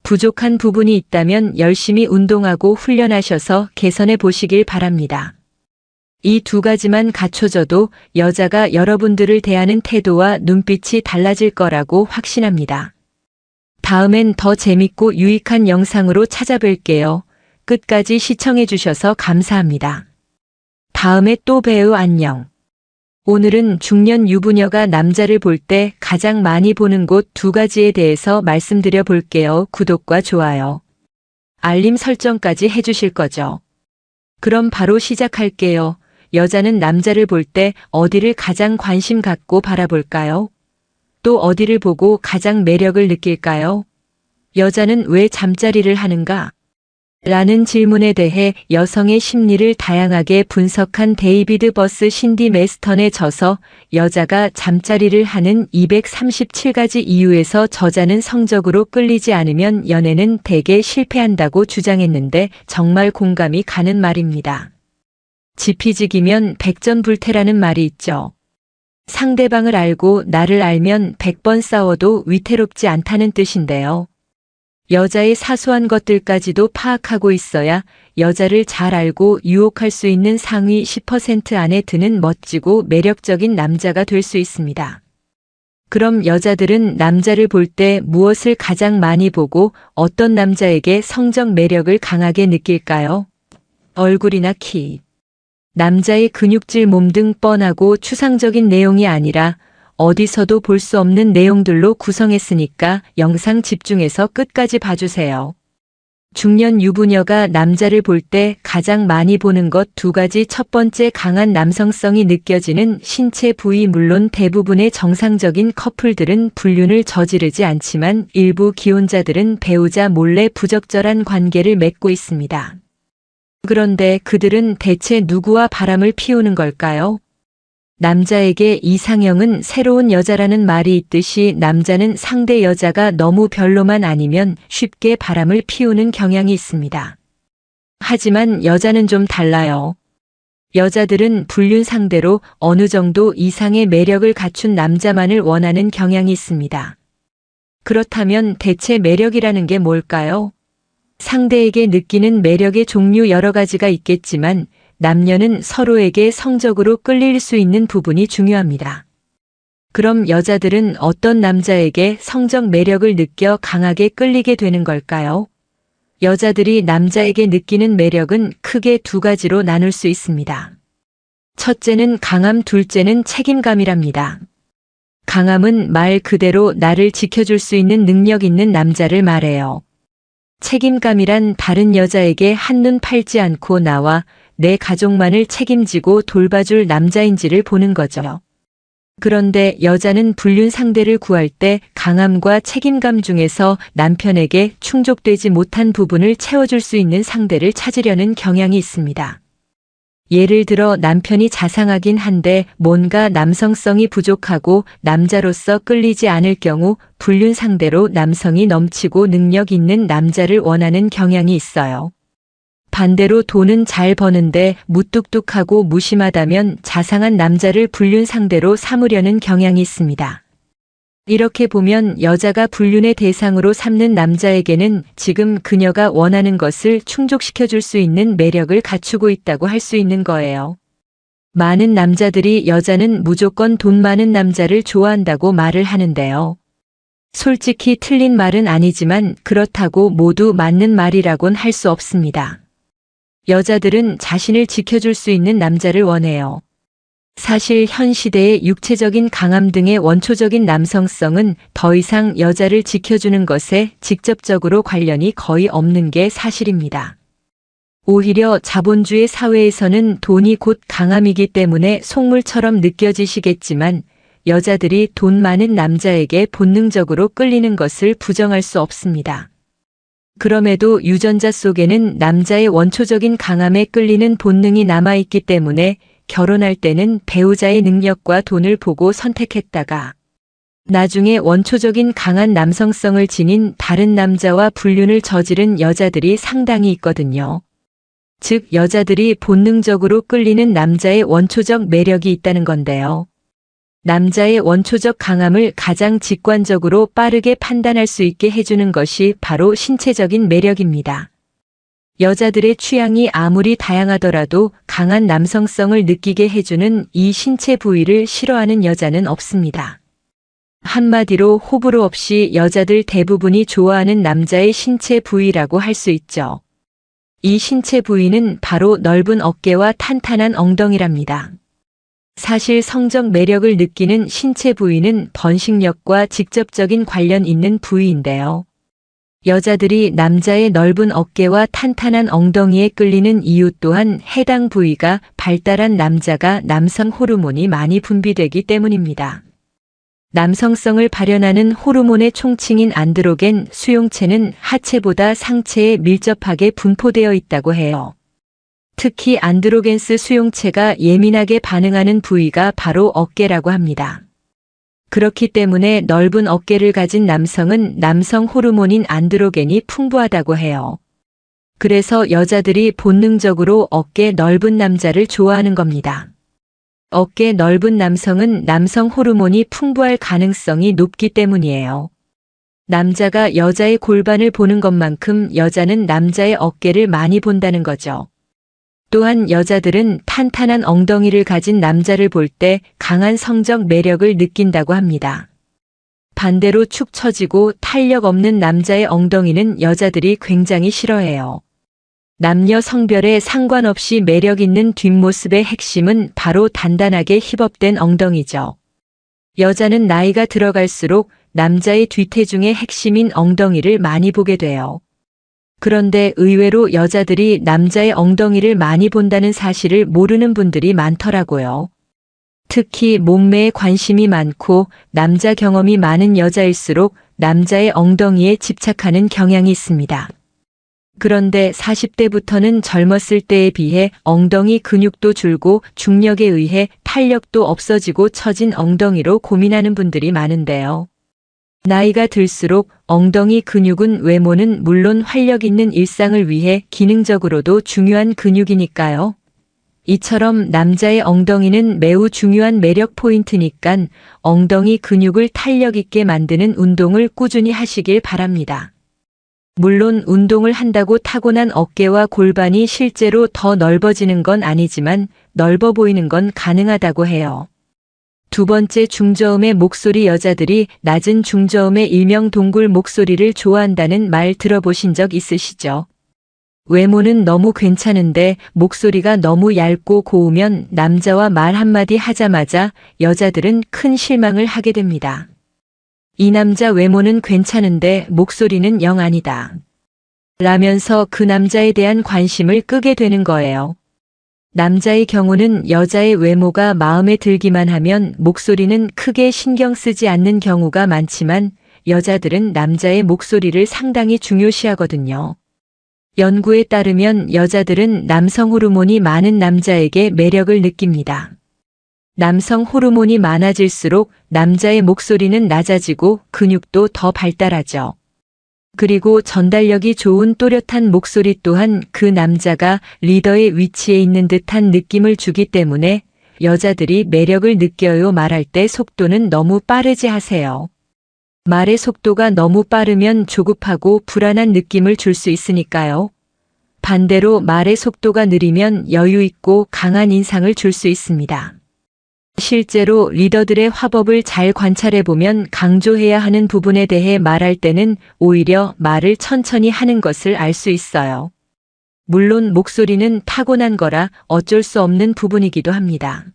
부족한 부분이 있다면 열심히 운동하고 훈련하셔서 개선해 보시길 바랍니다. 이 2가지만 갖춰져도 여자가 여러분들을 대하는 태도와 눈빛이 달라질 거라고 확신합니다. 다음엔 더 재밌고 유익한 영상으로 찾아뵐게요. 끝까지 시청해 주셔서 감사합니다. 다음에 또 봬요. 안녕. 오늘은 중년 유부녀가 남자를 볼 때 가장 많이 보는 곳 2가지에 대해서 말씀드려 볼게요. 구독과 좋아요, 알림 설정까지 해주실 거죠? 그럼 바로 시작할게요. 여자는 남자를 볼 때 어디를 가장 관심 갖고 바라볼까요? 또 어디를 보고 가장 매력을 느낄까요? 여자는 왜 잠자리를 하는가? 라는 질문에 대해 여성의 심리를 다양하게 분석한 데이비드 버스 신디 메스턴의 저서 여자가 잠자리를 하는 237가지 이유에서 저자는 성적으로 끌리지 않으면 연애는 대개 실패한다고 주장했는데 정말 공감이 가는 말입니다. 지피지기면 백전불태라는 말이 있죠. 상대방을 알고 나를 알면 100번 싸워도 위태롭지 않다는 뜻인데요. 여자의 사소한 것들까지도 파악하고 있어야 여자를 잘 알고 유혹할 수 있는 상위 10% 안에 드는 멋지고 매력적인 남자가 될 수 있습니다. 그럼 여자들은 남자를 볼 때 무엇을 가장 많이 보고 어떤 남자에게 성적 매력을 강하게 느낄까요? 얼굴이나 키, 남자의 근육질, 몸 등 뻔하고 추상적인 내용이 아니라 어디서도 볼 수 없는 내용들로 구성했으니까 영상 집중해서 끝까지 봐주세요. 중년 유부녀가 남자를 볼 때 가장 많이 보는 것 두 가지. 첫 번째, 강한 남성성이 느껴지는 신체 부위. 물론 대부분의 정상적인 커플들은 불륜을 저지르지 않지만 일부 기혼자들은 배우자 몰래 부적절한 관계를 맺고 있습니다. 그런데 그들은 대체 누구와 바람을 피우는 걸까요? 남자에게 이상형은 새로운 여자라는 말이 있듯이 남자는 상대 여자가 너무 별로만 아니면 쉽게 바람을 피우는 경향이 있습니다. 하지만 여자는 좀 달라요. 여자들은 불륜 상대로 어느 정도 이상의 매력을 갖춘 남자만을 원하는 경향이 있습니다. 그렇다면 대체 매력이라는 게 뭘까요? 상대에게 느끼는 매력의 종류 여러 가지가 있겠지만 남녀는 서로에게 성적으로 끌릴 수 있는 부분이 중요합니다. 그럼 여자들은 어떤 남자에게 성적 매력을 느껴 강하게 끌리게 되는 걸까요? 여자들이 남자에게 느끼는 매력은 크게 두 가지로 나눌 수 있습니다. 첫째는 강함, 둘째는 책임감이랍니다. 강함은 말 그대로 나를 지켜줄 수 있는 능력 있는 남자를 말해요. 책임감이란 다른 여자에게 한눈 팔지 않고 나와 내 가족만을 책임지고 돌봐줄 남자인지를 보는 거죠. 그런데 여자는 불륜 상대를 구할 때 강함과 책임감 중에서 남편에게 충족되지 못한 부분을 채워줄 수 있는 상대를 찾으려는 경향이 있습니다. 예를 들어 남편이 자상하긴 한데 뭔가 남성성이 부족하고 남자로서 끌리지 않을 경우 불륜 상대로 남성이 넘치고 능력 있는 남자를 원하는 경향이 있어요. 반대로 돈은 잘 버는데 무뚝뚝하고 무심하다면 자상한 남자를 불륜 상대로 삼으려는 경향이 있습니다. 이렇게 보면 여자가 불륜의 대상으로 삼는 남자에게는 지금 그녀가 원하는 것을 충족시켜줄 수 있는 매력을 갖추고 있다고 할 수 있는 거예요. 많은 남자들이 여자는 무조건 돈 많은 남자를 좋아한다고 말을 하는데요. 솔직히 틀린 말은 아니지만 그렇다고 모두 맞는 말이라곤 할 수 없습니다. 여자들은 자신을 지켜줄 수 있는 남자를 원해요. 사실 현 시대의 육체적인 강함 등의 원초적인 남성성은 더 이상 여자를 지켜주는 것에 직접적으로 관련이 거의 없는 게 사실입니다. 오히려 자본주의 사회에서는 돈이 곧 강함이기 때문에 속물처럼 느껴지시겠지만 여자들이 돈 많은 남자에게 본능적으로 끌리는 것을 부정할 수 없습니다. 그럼에도 유전자 속에는 남자의 원초적인 강함에 끌리는 본능이 남아있기 때문에 결혼할 때는 배우자의 능력과 돈을 보고 선택했다가 나중에 원초적인 강한 남성성을 지닌 다른 남자와 불륜을 저지른 여자들이 상당히 있거든요. 즉 여자들이 본능적으로 끌리는 남자의 원초적 매력이 있다는 건데요. 남자의 원초적 강함을 가장 직관적으로 빠르게 판단할 수 있게 해주는 것이 바로 신체적인 매력입니다. 여자들의 취향이 아무리 다양하더라도 강한 남성성을 느끼게 해주는 이 신체 부위를 싫어하는 여자는 없습니다. 한마디로 호불호 없이 여자들 대부분이 좋아하는 남자의 신체 부위라고 할 수 있죠. 이 신체 부위는 바로 넓은 어깨와 탄탄한 엉덩이랍니다. 사실 성적 매력을 느끼는 신체 부위는 번식력과 직접적인 관련 있는 부위인데요. 여자들이 남자의 넓은 어깨와 탄탄한 엉덩이에 끌리는 이유 또한 해당 부위가 발달한 남자가 남성 호르몬이 많이 분비되기 때문입니다. 남성성을 발현하는 호르몬의 총칭인 안드로겐 수용체는 하체보다 상체에 밀접하게 분포되어 있다고 해요. 특히 안드로겐스 수용체가 예민하게 반응하는 부위가 바로 어깨라고 합니다. 그렇기 때문에 넓은 어깨를 가진 남성은 남성 호르몬인 안드로겐이 풍부하다고 해요. 그래서 여자들이 본능적으로 어깨 넓은 남자를 좋아하는 겁니다. 어깨 넓은 남성은 남성 호르몬이 풍부할 가능성이 높기 때문이에요. 남자가 여자의 골반을 보는 것만큼 여자는 남자의 어깨를 많이 본다는 거죠. 또한 여자들은 탄탄한 엉덩이를 가진 남자를 볼 때 강한 성적 매력을 느낀다고 합니다. 반대로 축 처지고 탄력 없는 남자의 엉덩이는 여자들이 굉장히 싫어해요. 남녀 성별에 상관없이 매력 있는 뒷모습의 핵심은 바로 단단하게 힙업된 엉덩이죠. 여자는 나이가 들어갈수록 남자의 뒤태중의 핵심인 엉덩이를 많이 보게 돼요. 그런데 의외로 여자들이 남자의 엉덩이를 많이 본다는 사실을 모르는 분들이 많더라고요. 특히 몸매에 관심이 많고 남자 경험이 많은 여자일수록 남자의 엉덩이에 집착하는 경향이 있습니다. 그런데 40대부터는 젊었을 때에 비해 엉덩이 근육도 줄고 중력에 의해 탄력도 없어지고 처진 엉덩이로 고민하는 분들이 많은데요. 나이가 들수록 엉덩이 근육은 외모는 물론 활력 있는 일상을 위해 기능적으로도 중요한 근육이니까요. 이처럼 남자의 엉덩이는 매우 중요한 매력 포인트니깐 엉덩이 근육을 탄력 있게 만드는 운동을 꾸준히 하시길 바랍니다. 물론 운동을 한다고 타고난 어깨와 골반이 실제로 더 넓어지는 건 아니지만 넓어 보이는 건 가능하다고 해요. 두 번째, 중저음의 목소리. 여자들이 낮은 중저음의 일명 동굴 목소리를 좋아한다는 말 들어보신 적 있으시죠? 외모는 너무 괜찮은데 목소리가 너무 얇고 고우면 남자와 말 한마디 하자마자 여자들은 큰 실망을 하게 됩니다. 이 남자 외모는 괜찮은데 목소리는 영 아니다. 라면서 그 남자에 대한 관심을 끄게 되는 거예요. 남자의 경우는 여자의 외모가 마음에 들기만 하면 목소리는 크게 신경 쓰지 않는 경우가 많지만 여자들은 남자의 목소리를 상당히 중요시하거든요. 연구에 따르면 여자들은 남성 호르몬이 많은 남자에게 매력을 느낍니다. 남성 호르몬이 많아질수록 남자의 목소리는 낮아지고 근육도 더 발달하죠. 그리고 전달력이 좋은 또렷한 목소리 또한 그 남자가 리더의 위치에 있는 듯한 느낌을 주기 때문에 여자들이 매력을 느껴요. 말할 때 속도는 너무 빠르지 하세요. 말의 속도가 너무 빠르면 조급하고 불안한 느낌을 줄 수 있으니까요. 반대로 말의 속도가 느리면 여유 있고 강한 인상을 줄 수 있습니다. 실제로 리더들의 화법을 잘 관찰해보면 강조해야 하는 부분에 대해 말할 때는 오히려 말을 천천히 하는 것을 알 수 있어요. 물론 목소리는 타고난 거라 어쩔 수 없는 부분이기도 합니다.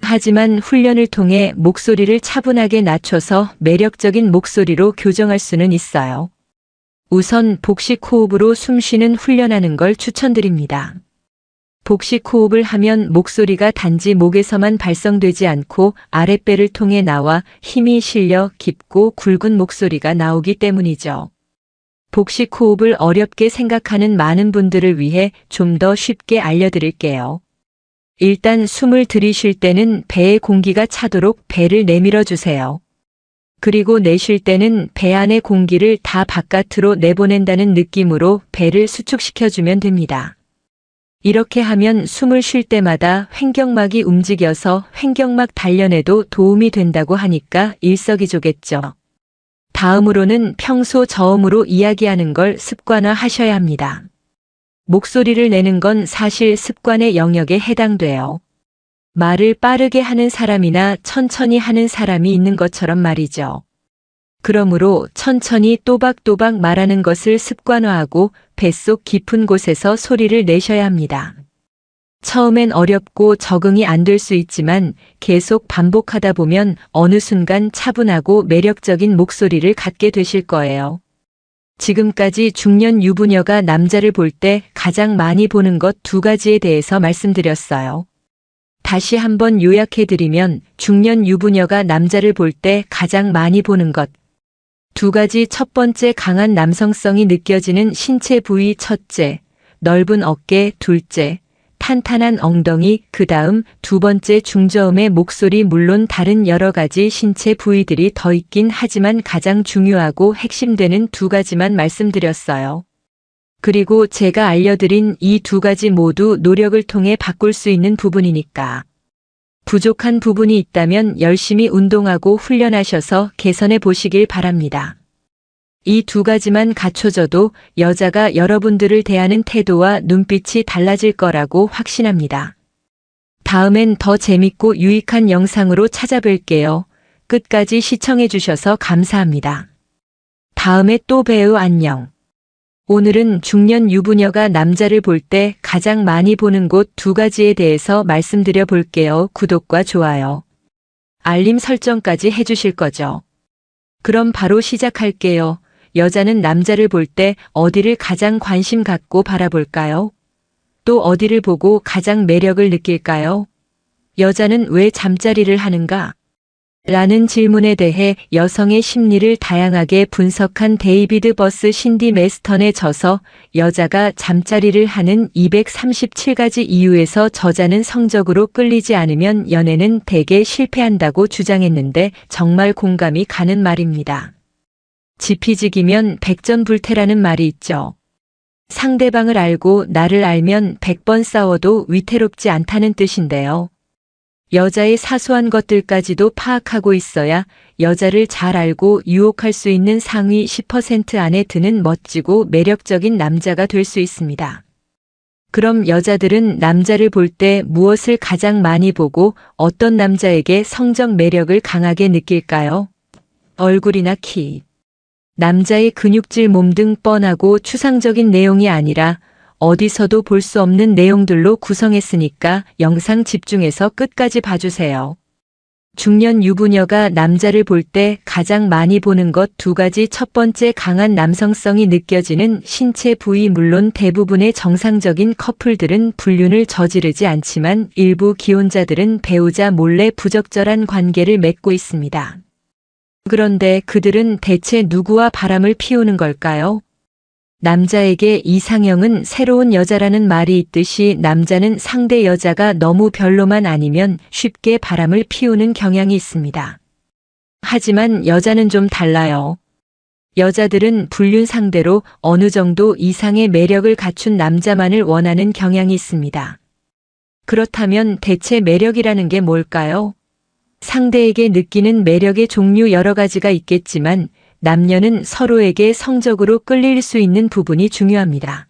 하지만 훈련을 통해 목소리를 차분하게 낮춰서 매력적인 목소리로 교정할 수는 있어요. 우선 복식 호흡으로 숨쉬는 훈련하는 걸 추천드립니다. 복식 호흡을 하면 목소리가 단지 목에서만 발성되지 않고 아랫배를 통해 나와 힘이 실려 깊고 굵은 목소리가 나오기 때문이죠. 복식 호흡을 어렵게 생각하는 많은 분들을 위해 좀 더 쉽게 알려드릴게요. 일단 숨을 들이쉴 때는 배에 공기가 차도록 배를 내밀어 주세요. 그리고 내쉴 때는 배 안의 공기를 다 바깥으로 내보낸다는 느낌으로 배를 수축시켜주면 됩니다. 이렇게 하면 숨을 쉴 때마다 횡격막이 움직여서 횡격막 단련에도 도움이 된다고 하니까 일석이조겠죠. 다음으로는 평소 저음으로 이야기하는 걸 습관화 하셔야 합니다. 목소리를 내는 건 사실 습관의 영역에 해당돼요. 말을 빠르게 하는 사람이나 천천히 하는 사람이 있는 것처럼 말이죠. 그러므로 천천히 또박또박 말하는 것을 습관화하고 뱃속 깊은 곳에서 소리를 내셔야 합니다. 처음엔 어렵고 적응이 안 될 수 있지만 계속 반복하다 보면 어느 순간 차분하고 매력적인 목소리를 갖게 되실 거예요. 지금까지 중년 유부녀가 남자를 볼 때 가장 많이 보는 것 두 가지에 대해서 말씀드렸어요. 다시 한번 요약해드리면 중년 유부녀가 남자를 볼 때 가장 많이 보는 것 두 가지. 첫 번째, 강한 남성성이 느껴지는 신체 부위. 첫째, 넓은 어깨. 둘째, 탄탄한 엉덩이. 그 다음 두 번째, 중저음의 목소리. 물론 다른 여러 가지 신체 부위들이 더 있긴 하지만 가장 중요하고 핵심되는 두 가지만 말씀드렸어요. 그리고 제가 알려드린 이 두 가지 모두 노력을 통해 바꿀 수 있는 부분이니까. 부족한 부분이 있다면 열심히 운동하고 훈련하셔서 개선해 보시길 바랍니다. 이 두 가지만 갖춰져도 여자가 여러분들을 대하는 태도와 눈빛이 달라질 거라고 확신합니다. 다음엔 더 재밌고 유익한 영상으로 찾아뵐게요. 끝까지 시청해 주셔서 감사합니다. 다음에 또 봬요. 안녕. 오늘은 중년 유부녀가 남자를 볼 때 가장 많이 보는 곳 두 가지에 대해서 말씀드려 볼게요. 구독과 좋아요, 알림 설정까지 해주실 거죠? 그럼 바로 시작할게요. 여자는 남자를 볼 때 어디를 가장 관심 갖고 바라볼까요? 또 어디를 보고 가장 매력을 느낄까요? 여자는 왜 잠자리를 하는가? 라는 질문에 대해 여성의 심리를 다양하게 분석한 데이비드 버스 신디 메스턴의 저서 여자가 잠자리를 하는 237가지 이유에서 저자는 성적으로 끌리지 않으면 연애는 대개 실패한다고 주장했는데 정말 공감이 가는 말입니다. 지피지기면 백전불태라는 말이 있죠. 상대방을 알고 나를 알면 100번 싸워도 위태롭지 않다는 뜻인데요. 여자의 사소한 것들까지도 파악하고 있어야 여자를 잘 알고 유혹할 수 있는 상위 10% 안에 드는 멋지고 매력적인 남자가 될 수 있습니다. 그럼 여자들은 남자를 볼 때 무엇을 가장 많이 보고 어떤 남자에게 성적 매력을 강하게 느낄까요? 얼굴이나 키, 남자의 근육질 몸 등 뻔하고 추상적인 내용이 아니라 어디서도 볼 수 없는 내용들로 구성했으니까 영상 집중해서 끝까지 봐주세요. 중년 유부녀가 남자를 볼 때 가장 많이 보는 것 2가지. 첫 번째, 강한 남성성이 느껴지는 신체 부위. 물론 대부분의 정상적인 커플들은 불륜을 저지르지 않지만 일부 기혼자들은 배우자 몰래 부적절한 관계를 맺고 있습니다. 그런데 그들은 대체 누구와 바람을 피우는 걸까요? 남자에게 이상형은 새로운 여자라는 말이 있듯이 남자는 상대 여자가 너무 별로만 아니면 쉽게 바람을 피우는 경향이 있습니다. 하지만 여자는 좀 달라요. 여자들은 불륜 상대로 어느 정도 이상의 매력을 갖춘 남자만을 원하는 경향이 있습니다. 그렇다면 대체 매력이라는 게 뭘까요? 상대에게 느끼는 매력의 종류 여러 가지가 있겠지만 남녀는 서로에게 성적으로 끌릴 수 있는 부분이 중요합니다.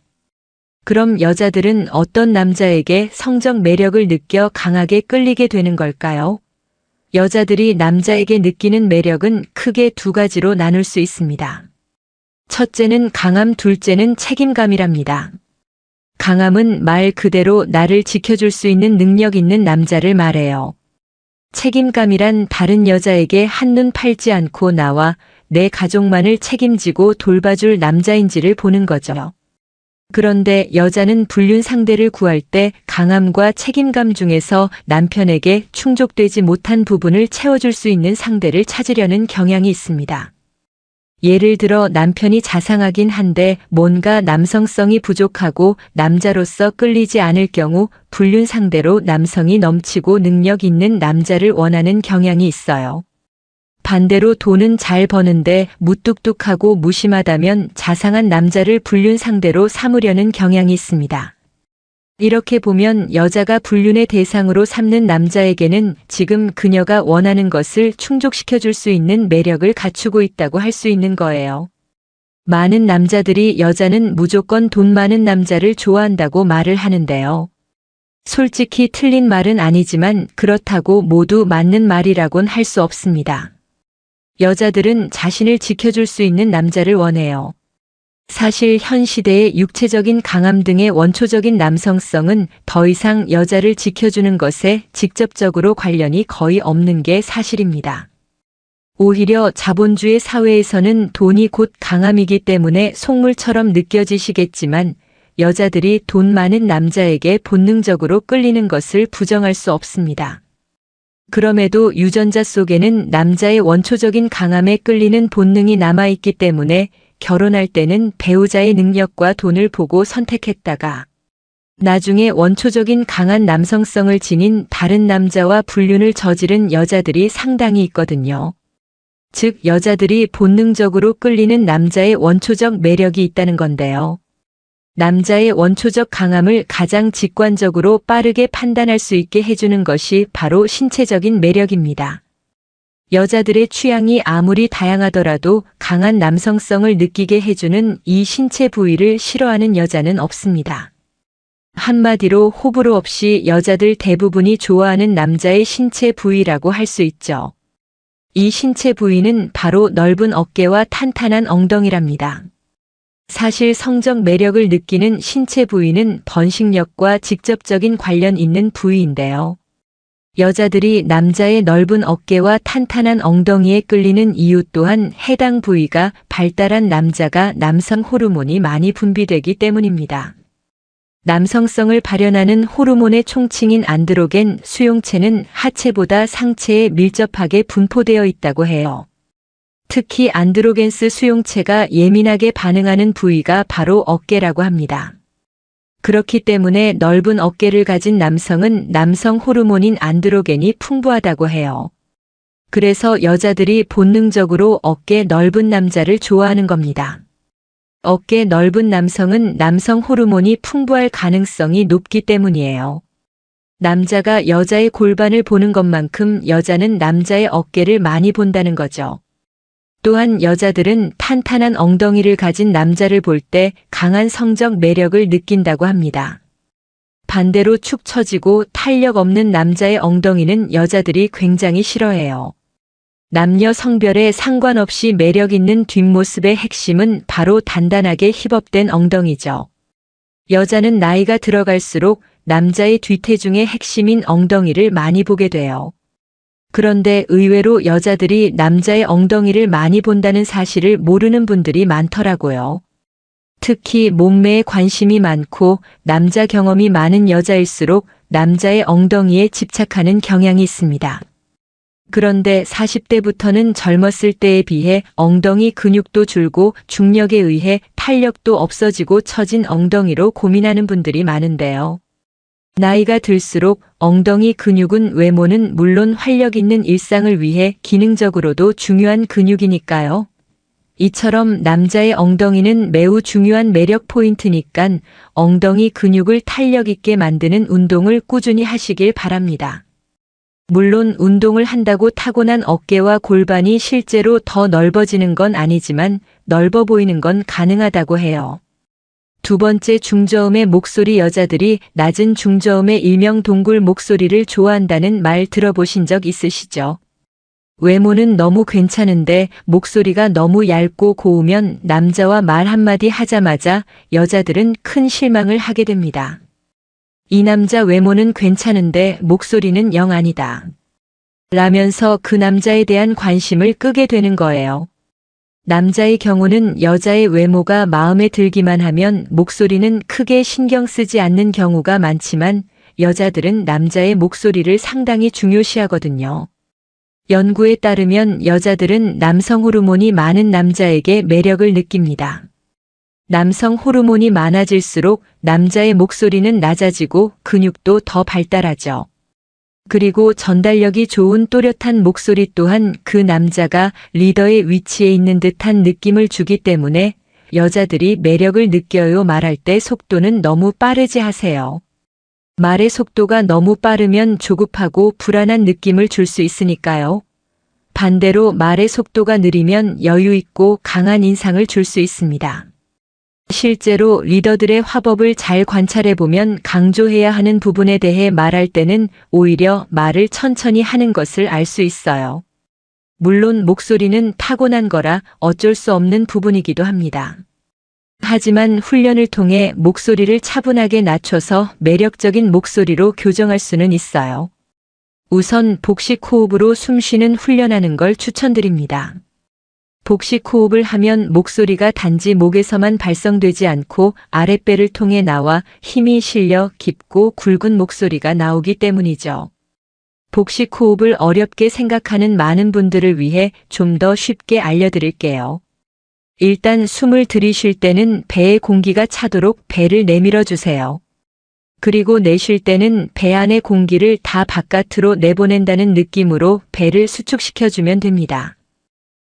그럼 여자들은 어떤 남자에게 성적 매력을 느껴 강하게 끌리게 되는 걸까요? 여자들이 남자에게 느끼는 매력은 크게 2가지로 나눌 수 있습니다. 첫째는 강함, 둘째는 책임감이랍니다. 강함은 말 그대로 나를 지켜줄 수 있는 능력 있는 남자를 말해요. 책임감이란 다른 여자에게 한눈 팔지 않고 나와 내 가족만을 책임지고 돌봐줄 남자인지를 보는 거죠. 그런데 여자는 불륜 상대를 구할 때 강함과 책임감 중에서 남편에게 충족되지 못한 부분을 채워줄 수 있는 상대를 찾으려는 경향이 있습니다. 예를 들어 남편이 자상하긴 한데 뭔가 남성성이 부족하고 남자로서 끌리지 않을 경우 불륜 상대로 남성이 넘치고 능력 있는 남자를 원하는 경향이 있어요. 반대로 돈은 잘 버는데 무뚝뚝하고 무심하다면 자상한 남자를 불륜 상대로 삼으려는 경향이 있습니다. 이렇게 보면 여자가 불륜의 대상으로 삼는 남자에게는 지금 그녀가 원하는 것을 충족시켜줄 수 있는 매력을 갖추고 있다고 할 수 있는 거예요. 많은 남자들이 여자는 무조건 돈 많은 남자를 좋아한다고 말을 하는데요. 솔직히 틀린 말은 아니지만 그렇다고 모두 맞는 말이라곤 할 수 없습니다. 여자들은 자신을 지켜줄 수 있는 남자를 원해요. 사실 현 시대의 육체적인 강함 등의 원초적인 남성성은 더 이상 여자를 지켜주는 것에 직접적으로 관련이 거의 없는 게 사실입니다. 오히려 자본주의 사회에서는 돈이 곧 강함이기 때문에 속물처럼 느껴지시겠지만 여자들이 돈 많은 남자에게 본능적으로 끌리는 것을 부정할 수 없습니다. 그럼에도 유전자 속에는 남자의 원초적인 강함에 끌리는 본능이 남아있기 때문에 결혼할 때는 배우자의 능력과 돈을 보고 선택했다가 나중에 원초적인 강한 남성성을 지닌 다른 남자와 불륜을 저지른 여자들이 상당히 있거든요. 즉 여자들이 본능적으로 끌리는 남자의 원초적 매력이 있다는 건데요. 남자의 원초적 강함을 가장 직관적으로 빠르게 판단할 수 있게 해주는 것이 바로 신체적인 매력입니다. 여자들의 취향이 아무리 다양하더라도 강한 남성성을 느끼게 해주는 이 신체 부위를 싫어하는 여자는 없습니다. 한마디로 호불호 없이 여자들 대부분이 좋아하는 남자의 신체 부위라고 할 수 있죠. 이 신체 부위는 바로 넓은 어깨와 탄탄한 엉덩이랍니다. 사실 성적 매력을 느끼는 신체 부위는 번식력과 직접적인 관련 있는 부위인데요. 여자들이 남자의 넓은 어깨와 탄탄한 엉덩이에 끌리는 이유 또한 해당 부위가 발달한 남자가 남성 호르몬이 많이 분비되기 때문입니다. 남성성을 발현하는 호르몬의 총칭인 안드로겐 수용체는 하체보다 상체에 밀접하게 분포되어 있다고 해요. 특히 안드로겐스 수용체가 예민하게 반응하는 부위가 바로 어깨라고 합니다. 그렇기 때문에 넓은 어깨를 가진 남성은 남성 호르몬인 안드로겐이 풍부하다고 해요. 그래서 여자들이 본능적으로 어깨 넓은 남자를 좋아하는 겁니다. 어깨 넓은 남성은 남성 호르몬이 풍부할 가능성이 높기 때문이에요. 남자가 여자의 골반을 보는 것만큼 여자는 남자의 어깨를 많이 본다는 거죠. 또한 여자들은 탄탄한 엉덩이를 가진 남자를 볼 때 강한 성적 매력을 느낀다고 합니다. 반대로 축 처지고 탄력 없는 남자의 엉덩이는 여자들이 굉장히 싫어해요. 남녀 성별에 상관없이 매력 있는 뒷모습의 핵심은 바로 단단하게 힙업된 엉덩이죠. 여자는 나이가 들어갈수록 남자의 뒤태중의 핵심인 엉덩이를 많이 보게 돼요. 그런데 의외로 여자들이 남자의 엉덩이를 많이 본다는 사실을 모르는 분들이 많더라고요. 특히 몸매에 관심이 많고 남자 경험이 많은 여자일수록 남자의 엉덩이에 집착하는 경향이 있습니다. 그런데 40대부터는 젊었을 때에 비해 엉덩이 근육도 줄고 중력에 의해 탄력도 없어지고 처진 엉덩이로 고민하는 분들이 많은데요. 나이가 들수록 엉덩이 근육은 외모는 물론 활력 있는 일상을 위해 기능적으로도 중요한 근육이니까요. 이처럼 남자의 엉덩이는 매우 중요한 매력 포인트니깐 엉덩이 근육을 탄력 있게 만드는 운동을 꾸준히 하시길 바랍니다. 물론 운동을 한다고 타고난 어깨와 골반이 실제로 더 넓어지는 건 아니지만 넓어 보이는 건 가능하다고 해요. 두 번째, 중저음의 목소리. 여자들이 낮은 중저음의 일명 동굴 목소리를 좋아한다는 말 들어보신 적 있으시죠? 외모는 너무 괜찮은데 목소리가 너무 얇고 고우면 남자와 말 한마디 하자마자 여자들은 큰 실망을 하게 됩니다. 이 남자 외모는 괜찮은데 목소리는 영 아니다. 라면서 그 남자에 대한 관심을 끄게 되는 거예요. 남자의 경우는 여자의 외모가 마음에 들기만 하면 목소리는 크게 신경 쓰지 않는 경우가 많지만 여자들은 남자의 목소리를 상당히 중요시하거든요. 연구에 따르면 여자들은 남성 호르몬이 많은 남자에게 매력을 느낍니다. 남성 호르몬이 많아질수록 남자의 목소리는 낮아지고 근육도 더 발달하죠. 그리고 전달력이 좋은 또렷한 목소리 또한 그 남자가 리더의 위치에 있는 듯한 느낌을 주기 때문에 여자들이 매력을 느껴요. 말할 때 속도는 너무 빠르지 하세요. 말의 속도가 너무 빠르면 조급하고 불안한 느낌을 줄 수 있으니까요. 반대로 말의 속도가 느리면 여유 있고 강한 인상을 줄 수 있습니다. 실제로 리더들의 화법을 잘 관찰해보면 강조해야 하는 부분에 대해 말할 때는 오히려 말을 천천히 하는 것을 알 수 있어요. 물론 목소리는 타고난 거라 어쩔 수 없는 부분이기도 합니다. 하지만 훈련을 통해 목소리를 차분하게 낮춰서 매력적인 목소리로 교정할 수는 있어요. 우선 복식 호흡으로 숨쉬는 훈련하는 걸 추천드립니다. 복식 호흡을 하면 목소리가 단지 목에서만 발성되지 않고 아랫배를 통해 나와 힘이 실려 깊고 굵은 목소리가 나오기 때문이죠. 복식 호흡을 어렵게 생각하는 많은 분들을 위해 좀 더 쉽게 알려드릴게요. 일단 숨을 들이쉴 때는 배에 공기가 차도록 배를 내밀어 주세요. 그리고 내쉴 때는 배 안의 공기를 다 바깥으로 내보낸다는 느낌으로 배를 수축시켜주면 됩니다.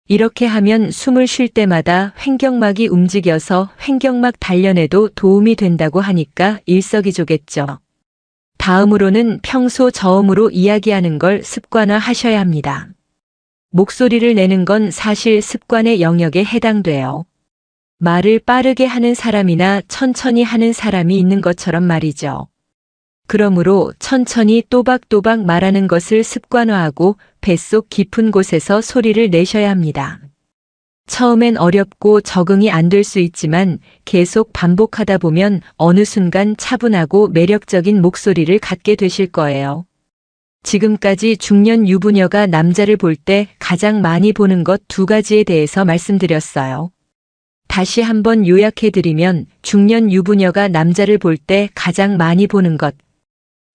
이렇게 하면 숨을 쉴 때마다 횡격막이 움직여서 횡격막 단련에도 도움이 된다고 하니까 일석이조겠죠. 다음으로는 평소 저음으로 이야기하는 걸 습관화 하셔야 합니다. 목소리를 내는 건 사실 습관의 영역에 해당돼요. 말을 빠르게 하는 사람이나 천천히 하는 사람이 있는 것처럼 말이죠. 그러므로 천천히 또박또박 말하는 것을 습관화하고 뱃속 깊은 곳에서 소리를 내셔야 합니다. 처음엔 어렵고 적응이 안 될 수 있지만 계속 반복하다 보면 어느 순간 차분하고 매력적인 목소리를 갖게 되실 거예요. 지금까지 중년 유부녀가 남자를 볼 때 가장 많이 보는 것 두 가지에 대해서 말씀드렸어요. 다시 한번 요약해드리면 중년 유부녀가 남자를 볼 때 가장 많이 보는 것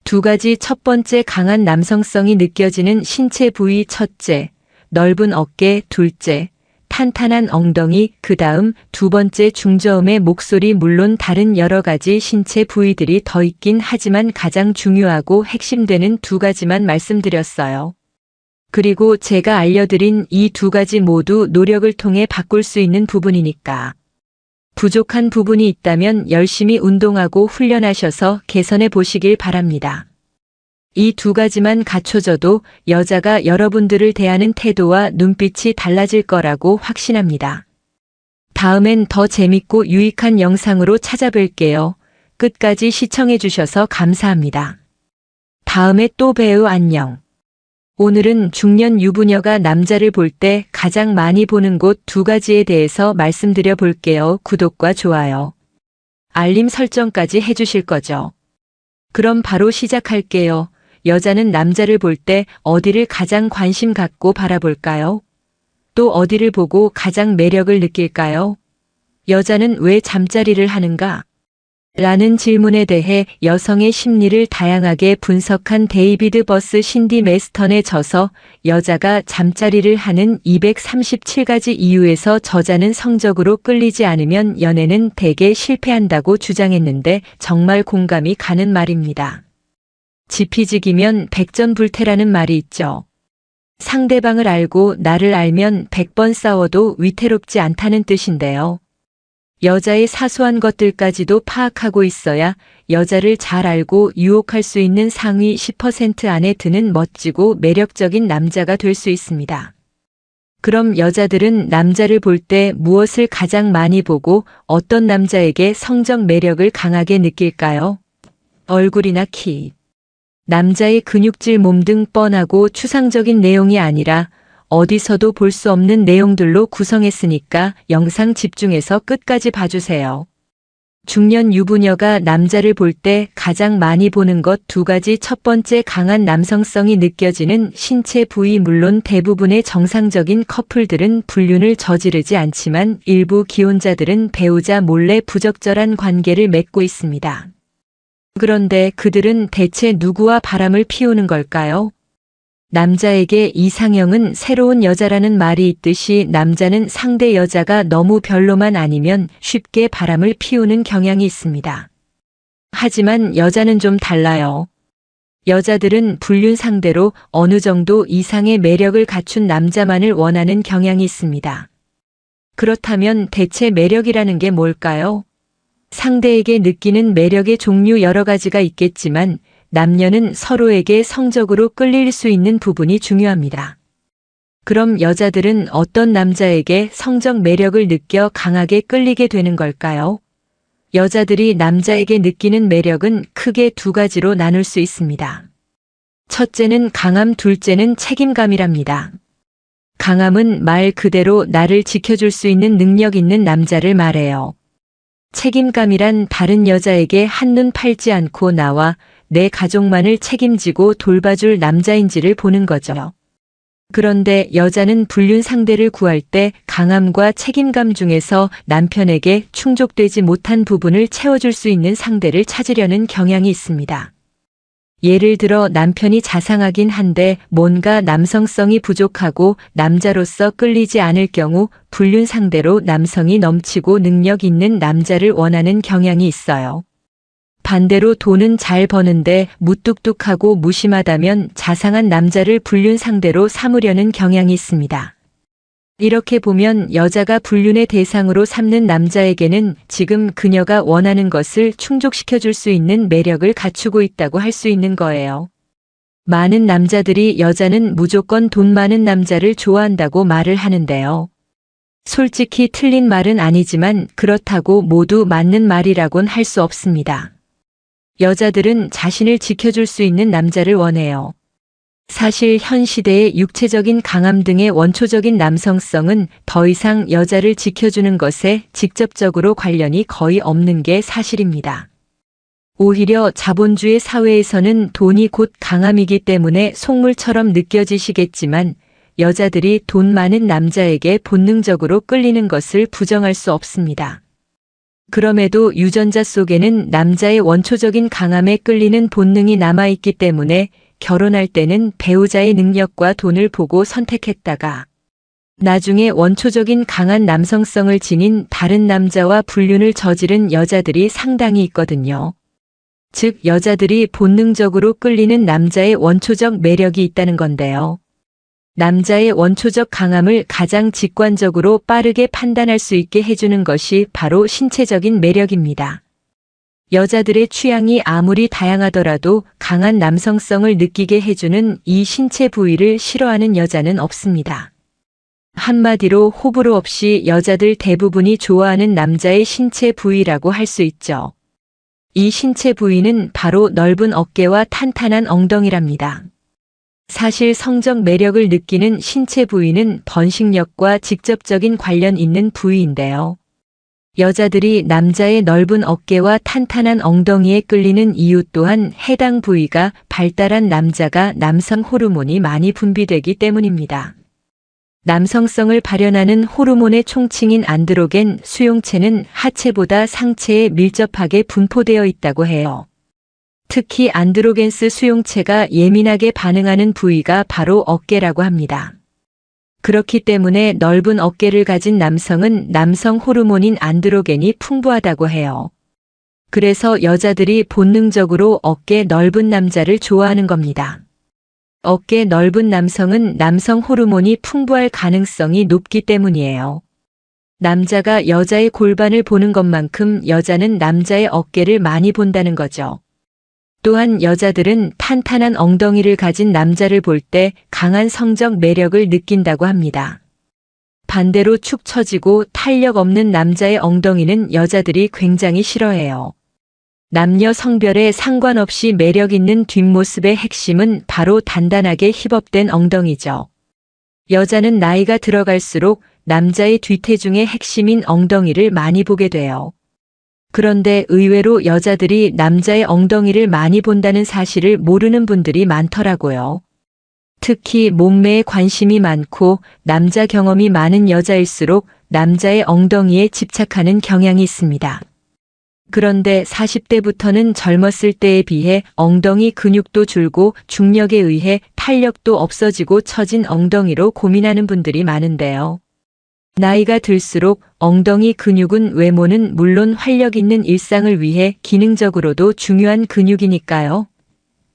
두 가지. 첫 번째, 강한 남성성이 느껴지는 신체 부위. 첫째, 넓은 어깨. 둘째, 탄탄한 엉덩이. 그 다음 두 번째, 중저음의 목소리. 물론 다른 여러 가지 신체 부위들이 더 있긴 하지만 가장 중요하고 핵심되는 두 가지만 말씀드렸어요. 그리고 제가 알려드린 이 두 가지 모두 노력을 통해 바꿀 수 있는 부분이니까. 부족한 부분이 있다면 열심히 운동하고 훈련하셔서 개선해 보시길 바랍니다. 이 두 가지만 갖춰져도 여자가 여러분들을 대하는 태도와 눈빛이 달라질 거라고 확신합니다. 다음엔 더 재밌고 유익한 영상으로 찾아뵐게요. 끝까지 시청해 주셔서 감사합니다. 다음에 또 봬요. 안녕. 오늘은 중년 유부녀가 남자를 볼 때 가장 많이 보는 곳 두 가지에 대해서 말씀드려 볼게요. 구독과 좋아요, 알림 설정까지 해주실 거죠? 그럼 바로 시작할게요. 여자는 남자를 볼 때 어디를 가장 관심 갖고 바라볼까요? 또 어디를 보고 가장 매력을 느낄까요? 여자는 왜 잠자리를 하는가? 라는 질문에 대해 여성의 심리를 다양하게 분석한 데이비드 버스 신디 메스턴의 저서 여자가 잠자리를 하는 237가지 이유에서 저자는 성적으로 끌리지 않으면 연애는 대개 실패한다고 주장했는데 정말 공감이 가는 말입니다. 지피지기면 백전불태라는 말이 있죠. 상대방을 알고 나를 알면 100번 싸워도 위태롭지 않다는 뜻인데요. 여자의 사소한 것들까지도 파악하고 있어야 여자를 잘 알고 유혹할 수 있는 상위 10% 안에 드는 멋지고 매력적인 남자가 될 수 있습니다. 그럼 여자들은 남자를 볼 때 무엇을 가장 많이 보고 어떤 남자에게 성적 매력을 강하게 느낄까요? 얼굴이나 키, 남자의 근육질, 몸 등 뻔하고 추상적인 내용이 아니라 어디서도 볼 수 없는 내용들로 구성했으니까 영상 집중해서 끝까지 봐주세요. 중년 유부녀가 남자를 볼 때 가장 많이 보는 것 두 가지. 첫 번째, 강한 남성성이 느껴지는 신체 부위. 물론 대부분의 정상적인 커플들은 불륜을 저지르지 않지만 일부 기혼자들은 배우자 몰래 부적절한 관계를 맺고 있습니다. 그런데 그들은 대체 누구와 바람을 피우는 걸까요? 남자에게 이상형은 새로운 여자라는 말이 있듯이 남자는 상대 여자가 너무 별로만 아니면 쉽게 바람을 피우는 경향이 있습니다. 하지만 여자는 좀 달라요. 여자들은 불륜 상대로 어느 정도 이상의 매력을 갖춘 남자만을 원하는 경향이 있습니다. 그렇다면 대체 매력이라는 게 뭘까요? 상대에게 느끼는 매력의 종류 여러 가지가 있겠지만 남녀는 서로에게 성적으로 끌릴 수 있는 부분이 중요합니다. 그럼 여자들은 어떤 남자에게 성적 매력을 느껴 강하게 끌리게 되는 걸까요? 여자들이 남자에게 느끼는 매력은 크게 두 가지로 나눌 수 있습니다. 첫째는 강함, 둘째는 책임감이랍니다. 강함은 말 그대로 나를 지켜줄 수 있는 능력 있는 남자를 말해요. 책임감이란 다른 여자에게 한눈 팔지 않고 나와 내 가족만을 책임지고 돌봐줄 남자인지를 보는 거죠. 그런데 여자는 불륜 상대를 구할 때 강함과 책임감 중에서 남편에게 충족되지 못한 부분을 채워줄 수 있는 상대를 찾으려는 경향이 있습니다. 예를 들어 남편이 자상하긴 한데 뭔가 남성성이 부족하고 남자로서 끌리지 않을 경우 불륜 상대로 남성이 넘치고 능력 있는 남자를 원하는 경향이 있어요. 반대로 돈은 잘 버는데 무뚝뚝하고 무심하다면 자상한 남자를 불륜 상대로 삼으려는 경향이 있습니다. 이렇게 보면 여자가 불륜의 대상으로 삼는 남자에게는 지금 그녀가 원하는 것을 충족시켜줄 수 있는 매력을 갖추고 있다고 할 수 있는 거예요. 많은 남자들이 여자는 무조건 돈 많은 남자를 좋아한다고 말을 하는데요. 솔직히 틀린 말은 아니지만 그렇다고 모두 맞는 말이라곤 할 수 없습니다. 여자들은 자신을 지켜줄 수 있는 남자를 원해요. 사실 현 시대의 육체적인 강함 등의 원초적인 남성성은 더 이상 여자를 지켜주는 것에 직접적으로 관련이 거의 없는 게 사실입니다. 오히려 자본주의 사회에서는 돈이 곧 강함이기 때문에 속물처럼 느껴지시겠지만 여자들이 돈 많은 남자에게 본능적으로 끌리는 것을 부정할 수 없습니다. 그럼에도 유전자 속에는 남자의 원초적인 강함에 끌리는 본능이 남아있기 때문에 결혼할 때는 배우자의 능력과 돈을 보고 선택했다가 나중에 원초적인 강한 남성성을 지닌 다른 남자와 불륜을 저지른 여자들이 상당히 있거든요. 즉, 여자들이 본능적으로 끌리는 남자의 원초적 매력이 있다는 건데요. 남자의 원초적 강함을 가장 직관적으로 빠르게 판단할 수 있게 해주는 것이 바로 신체적인 매력입니다. 여자들의 취향이 아무리 다양하더라도 강한 남성성을 느끼게 해주는 이 신체 부위를 싫어하는 여자는 없습니다. 한마디로 호불호 없이 여자들 대부분이 좋아하는 남자의 신체 부위라고 할 수 있죠. 이 신체 부위는 바로 넓은 어깨와 탄탄한 엉덩이랍니다. 사실 성적 매력을 느끼는 신체 부위는 번식력과 직접적인 관련 있는 부위인데요. 여자들이 남자의 넓은 어깨와 탄탄한 엉덩이에 끌리는 이유 또한 해당 부위가 발달한 남자가 남성 호르몬이 많이 분비되기 때문입니다. 남성성을 발현하는 호르몬의 총칭인 안드로겐 수용체는 하체보다 상체에 밀접하게 분포되어 있다고 해요. 특히 안드로겐스 수용체가 예민하게 반응하는 부위가 바로 어깨라고 합니다. 그렇기 때문에 넓은 어깨를 가진 남성은 남성 호르몬인 안드로겐이 풍부하다고 해요. 그래서 여자들이 본능적으로 어깨 넓은 남자를 좋아하는 겁니다. 어깨 넓은 남성은 남성 호르몬이 풍부할 가능성이 높기 때문이에요. 남자가 여자의 골반을 보는 것만큼 여자는 남자의 어깨를 많이 본다는 거죠. 또한 여자들은 탄탄한 엉덩이를 가진 남자를 볼 때 강한 성적 매력을 느낀다고 합니다. 반대로 축 처지고 탄력 없는 남자의 엉덩이는 여자들이 굉장히 싫어해요. 남녀 성별에 상관없이 매력 있는 뒷모습의 핵심은 바로 단단하게 힙업된 엉덩이죠. 여자는 나이가 들어갈수록 남자의 뒤태중의 핵심인 엉덩이를 많이 보게 돼요. 그런데 의외로 여자들이 남자의 엉덩이를 많이 본다는 사실을 모르는 분들이 많더라고요. 특히 몸매에 관심이 많고 남자 경험이 많은 여자일수록 남자의 엉덩이에 집착하는 경향이 있습니다. 그런데 40대부터는 젊었을 때에 비해 엉덩이 근육도 줄고 중력에 의해 탄력도 없어지고 처진 엉덩이로 고민하는 분들이 많은데요. 나이가 들수록 엉덩이 근육은 외모는 물론 활력 있는 일상을 위해 기능적으로도 중요한 근육이니까요.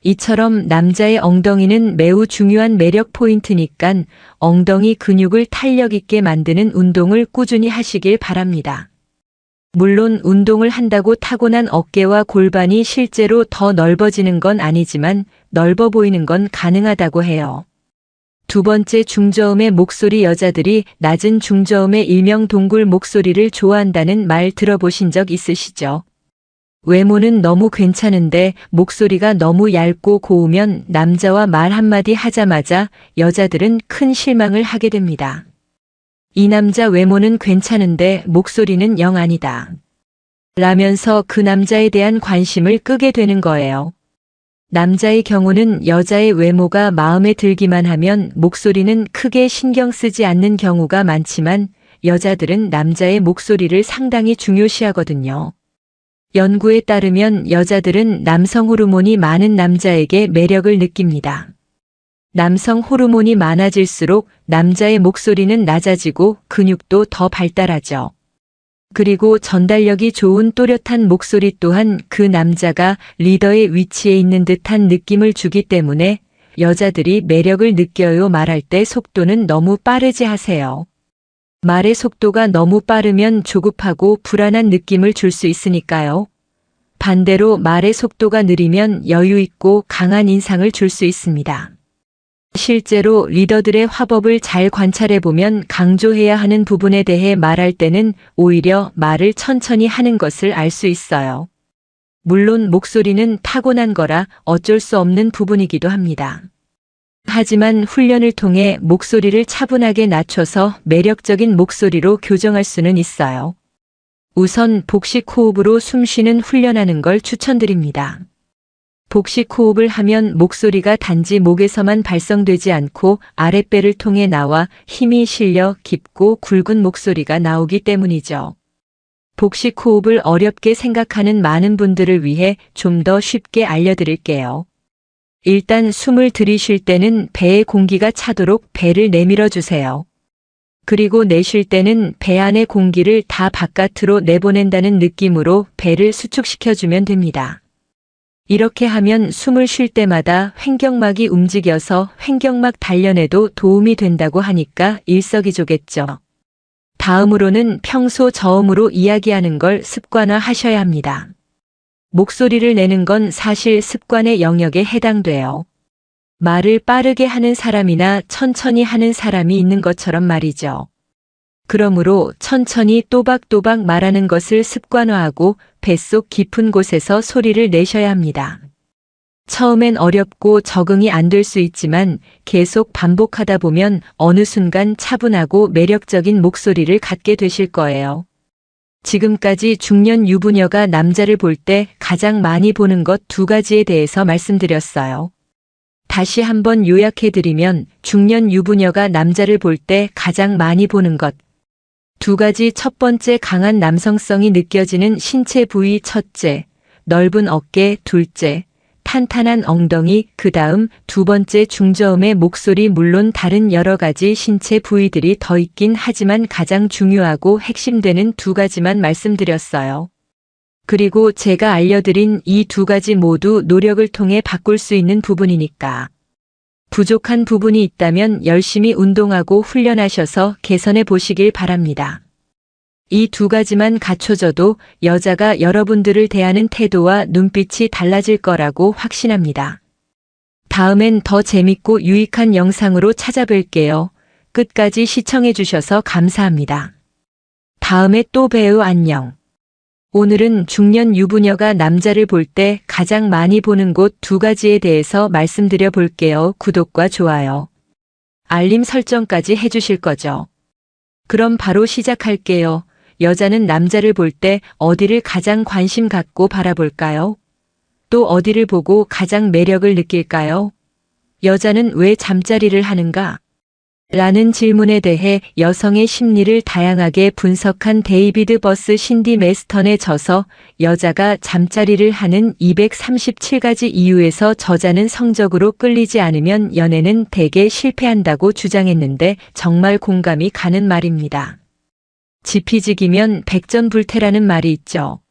이처럼 남자의 엉덩이는 매우 중요한 매력 포인트니까 엉덩이 근육을 탄력 있게 만드는 운동을 꾸준히 하시길 바랍니다. 물론 운동을 한다고 타고난 어깨와 골반이 실제로 더 넓어지는 건 아니지만 넓어 보이는 건 가능하다고 해요. 두 번째, 중저음의 목소리. 여자들이 낮은 중저음의 일명 동굴 목소리를 좋아한다는 말 들어보신 적 있으시죠? 외모는 너무 괜찮은데 목소리가 너무 얇고 고우면 남자와 말 한마디 하자마자 여자들은 큰 실망을 하게 됩니다. 이 남자 외모는 괜찮은데 목소리는 영 아니다. 라면서 그 남자에 대한 관심을 끄게 되는 거예요. 남자의 경우는 여자의 외모가 마음에 들기만 하면 목소리는 크게 신경 쓰지 않는 경우가 많지만 여자들은 남자의 목소리를 상당히 중요시하거든요. 연구에 따르면 여자들은 남성 호르몬이 많은 남자에게 매력을 느낍니다. 남성 호르몬이 많아질수록 남자의 목소리는 낮아지고 근육도 더 발달하죠. 그리고 전달력이 좋은 또렷한 목소리 또한 그 남자가 리더의 위치에 있는 듯한 느낌을 주기 때문에 여자들이 매력을 느껴요. 말할 때 속도는 너무 빠르지 하세요. 말의 속도가 너무 빠르면 조급하고 불안한 느낌을 줄 수 있으니까요. 반대로 말의 속도가 느리면 여유 있고 강한 인상을 줄 수 있습니다. 실제로 리더들의 화법을 잘 관찰해보면 강조해야 하는 부분에 대해 말할 때는 오히려 말을 천천히 하는 것을 알 수 있어요. 물론 목소리는 타고난 거라 어쩔 수 없는 부분이기도 합니다. 하지만 훈련을 통해 목소리를 차분하게 낮춰서 매력적인 목소리로 교정할 수는 있어요. 우선 복식 호흡으로 숨 쉬는 훈련하는 걸 추천드립니다. 복식 호흡을 하면 목소리가 단지 목에서만 발성되지 않고 아랫배를 통해 나와 힘이 실려 깊고 굵은 목소리가 나오기 때문이죠. 복식 호흡을 어렵게 생각하는 많은 분들을 위해 좀 더 쉽게 알려드릴게요. 일단 숨을 들이쉴 때는 배에 공기가 차도록 배를 내밀어 주세요. 그리고 내쉴 때는 배 안의 공기를 다 바깥으로 내보낸다는 느낌으로 배를 수축시켜주면 됩니다. 이렇게 하면 숨을 쉴 때마다 횡격막이 움직여서 횡격막 단련에도 도움이 된다고 하니까 일석이조겠죠. 다음으로는 평소 저음으로 이야기하는 걸 습관화하셔야 합니다. 목소리를 내는 건 사실 습관의 영역에 해당돼요. 말을 빠르게 하는 사람이나 천천히 하는 사람이 있는 것처럼 말이죠. 그러므로 천천히 또박또박 말하는 것을 습관화하고 뱃속 깊은 곳에서 소리를 내셔야 합니다. 처음엔 어렵고 적응이 안 될 수 있지만 계속 반복하다 보면 어느 순간 차분하고 매력적인 목소리를 갖게 되실 거예요. 지금까지 중년 유부녀가 남자를 볼 때 가장 많이 보는 것 2가지에 대해서 말씀드렸어요. 다시 한번 요약해드리면 중년 유부녀가 남자를 볼 때 가장 많이 보는 것 2가지. 첫 번째, 강한 남성성이 느껴지는 신체 부위. 첫째, 넓은 어깨. 둘째, 탄탄한 엉덩이. 그 다음 2번째, 중저음의 목소리. 물론 다른 여러 가지 신체 부위들이 더 있긴 하지만 가장 중요하고 핵심되는 2가지만 말씀드렸어요. 그리고 제가 알려드린 이 2가지 모두 노력을 통해 바꿀 수 있는 부분이니까. 부족한 부분이 있다면 열심히 운동하고 훈련하셔서 개선해 보시길 바랍니다. 이 2가지만 갖춰져도 여자가 여러분들을 대하는 태도와 눈빛이 달라질 거라고 확신합니다. 다음엔 더 재밌고 유익한 영상으로 찾아뵐게요. 끝까지 시청해 주셔서 감사합니다. 다음에 또 봬요. 안녕. 오늘은 중년 유부녀가 남자를 볼 때 가장 많이 보는 곳 2가지에 대해서 말씀드려 볼게요. 구독과 좋아요, 알림 설정까지 해주실 거죠? 그럼 바로 시작할게요. 여자는 남자를 볼 때 어디를 가장 관심 갖고 바라볼까요? 또 어디를 보고 가장 매력을 느낄까요? 여자는 왜 잠자리를 하는가? 라는 질문에 대해 여성의 심리를 다양하게 분석한 데이비드 버스 신디 메스턴의 저서 여자가 잠자리를 하는 237가지 이유에서 저자는 성적으로 끌리지 않으면 연애는 대개 실패한다고 주장했는데 정말 공감이 가는 말입니다. 지피지기면 백전불태라는 말이 있죠.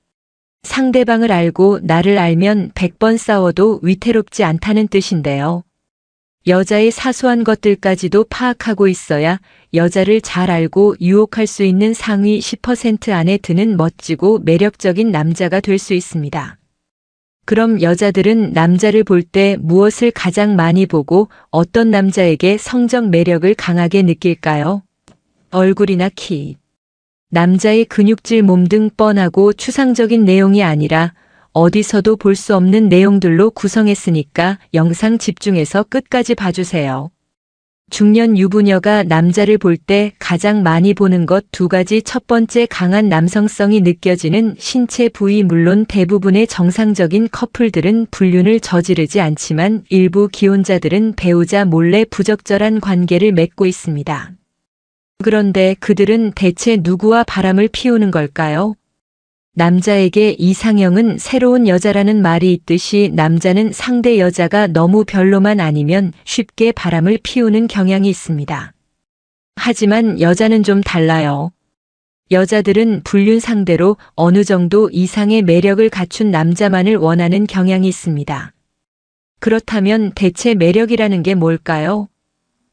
상대방을 알고 나를 알면 100번 싸워도 위태롭지 않다는 뜻인데요. 여자의 사소한 것들까지도 파악하고 있어야 여자를 잘 알고 유혹할 수 있는 상위 10% 안에 드는 멋지고 매력적인 남자가 될 수 있습니다. 그럼 여자들은 남자를 볼 때 무엇을 가장 많이 보고 어떤 남자에게 성적 매력을 강하게 느낄까요? 얼굴이나 키, 남자의 근육질, 몸 등 뻔하고 추상적인 내용이 아니라 어디서도 볼 수 없는 내용들로 구성했으니까 영상 집중해서 끝까지 봐주세요. 중년 유부녀가 남자를 볼 때 가장 많이 보는 것 2가지. 첫 번째, 강한 남성성이 느껴지는 신체 부위. 물론 대부분의 정상적인 커플들은 불륜을 저지르지 않지만 일부 기혼자들은 배우자 몰래 부적절한 관계를 맺고 있습니다. 그런데 그들은 대체 누구와 바람을 피우는 걸까요? 남자에게 이상형은 새로운 여자라는 말이 있듯이 남자는 상대 여자가 너무 별로만 아니면 쉽게 바람을 피우는 경향이 있습니다. 하지만 여자는 좀 달라요. 여자들은 불륜 상대로 어느 정도 이상의 매력을 갖춘 남자만을 원하는 경향이 있습니다. 그렇다면 대체 매력이라는 게 뭘까요?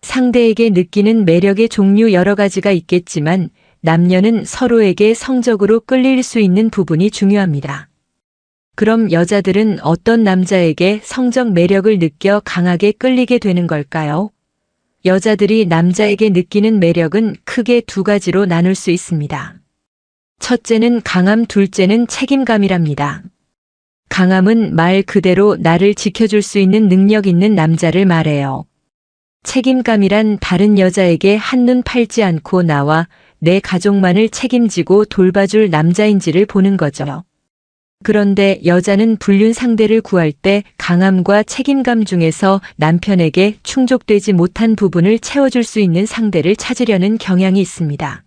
상대에게 느끼는 매력의 종류 여러 가지가 있겠지만 남녀는 서로에게 성적으로 끌릴 수 있는 부분이 중요합니다. 그럼 여자들은 어떤 남자에게 성적 매력을 느껴 강하게 끌리게 되는 걸까요? 여자들이 남자에게 느끼는 매력은 크게 2가지로 나눌 수 있습니다. 첫째는 강함, 둘째는 책임감이랍니다. 강함은 말 그대로 나를 지켜줄 수 있는 능력 있는 남자를 말해요. 책임감이란 다른 여자에게 한눈 팔지 않고 나와 내 가족만을 책임지고 돌봐줄 남자인지를 보는 거죠. 그런데 여자는 불륜 상대를 구할 때 강함과 책임감 중에서 남편에게 충족되지 못한 부분을 채워줄 수 있는 상대를 찾으려는 경향이 있습니다.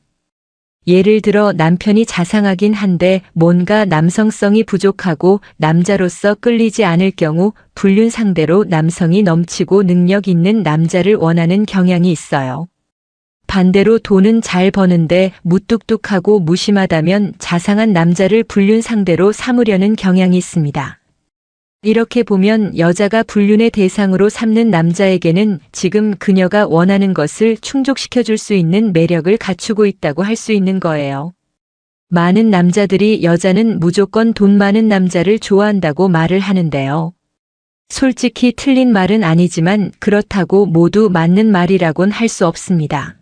예를 들어 남편이 자상하긴 한데 뭔가 남성성이 부족하고 남자로서 끌리지 않을 경우 불륜 상대로 남성이 넘치고 능력 있는 남자를 원하는 경향이 있어요. 반대로 돈은 잘 버는데 무뚝뚝하고 무심하다면 자상한 남자를 불륜 상대로 삼으려는 경향이 있습니다. 이렇게 보면 여자가 불륜의 대상으로 삼는 남자에게는 지금 그녀가 원하는 것을 충족시켜줄 수 있는 매력을 갖추고 있다고 할 수 있는 거예요. 많은 남자들이 여자는 무조건 돈 많은 남자를 좋아한다고 말을 하는데요. 솔직히 틀린 말은 아니지만 그렇다고 모두 맞는 말이라곤 할 수 없습니다.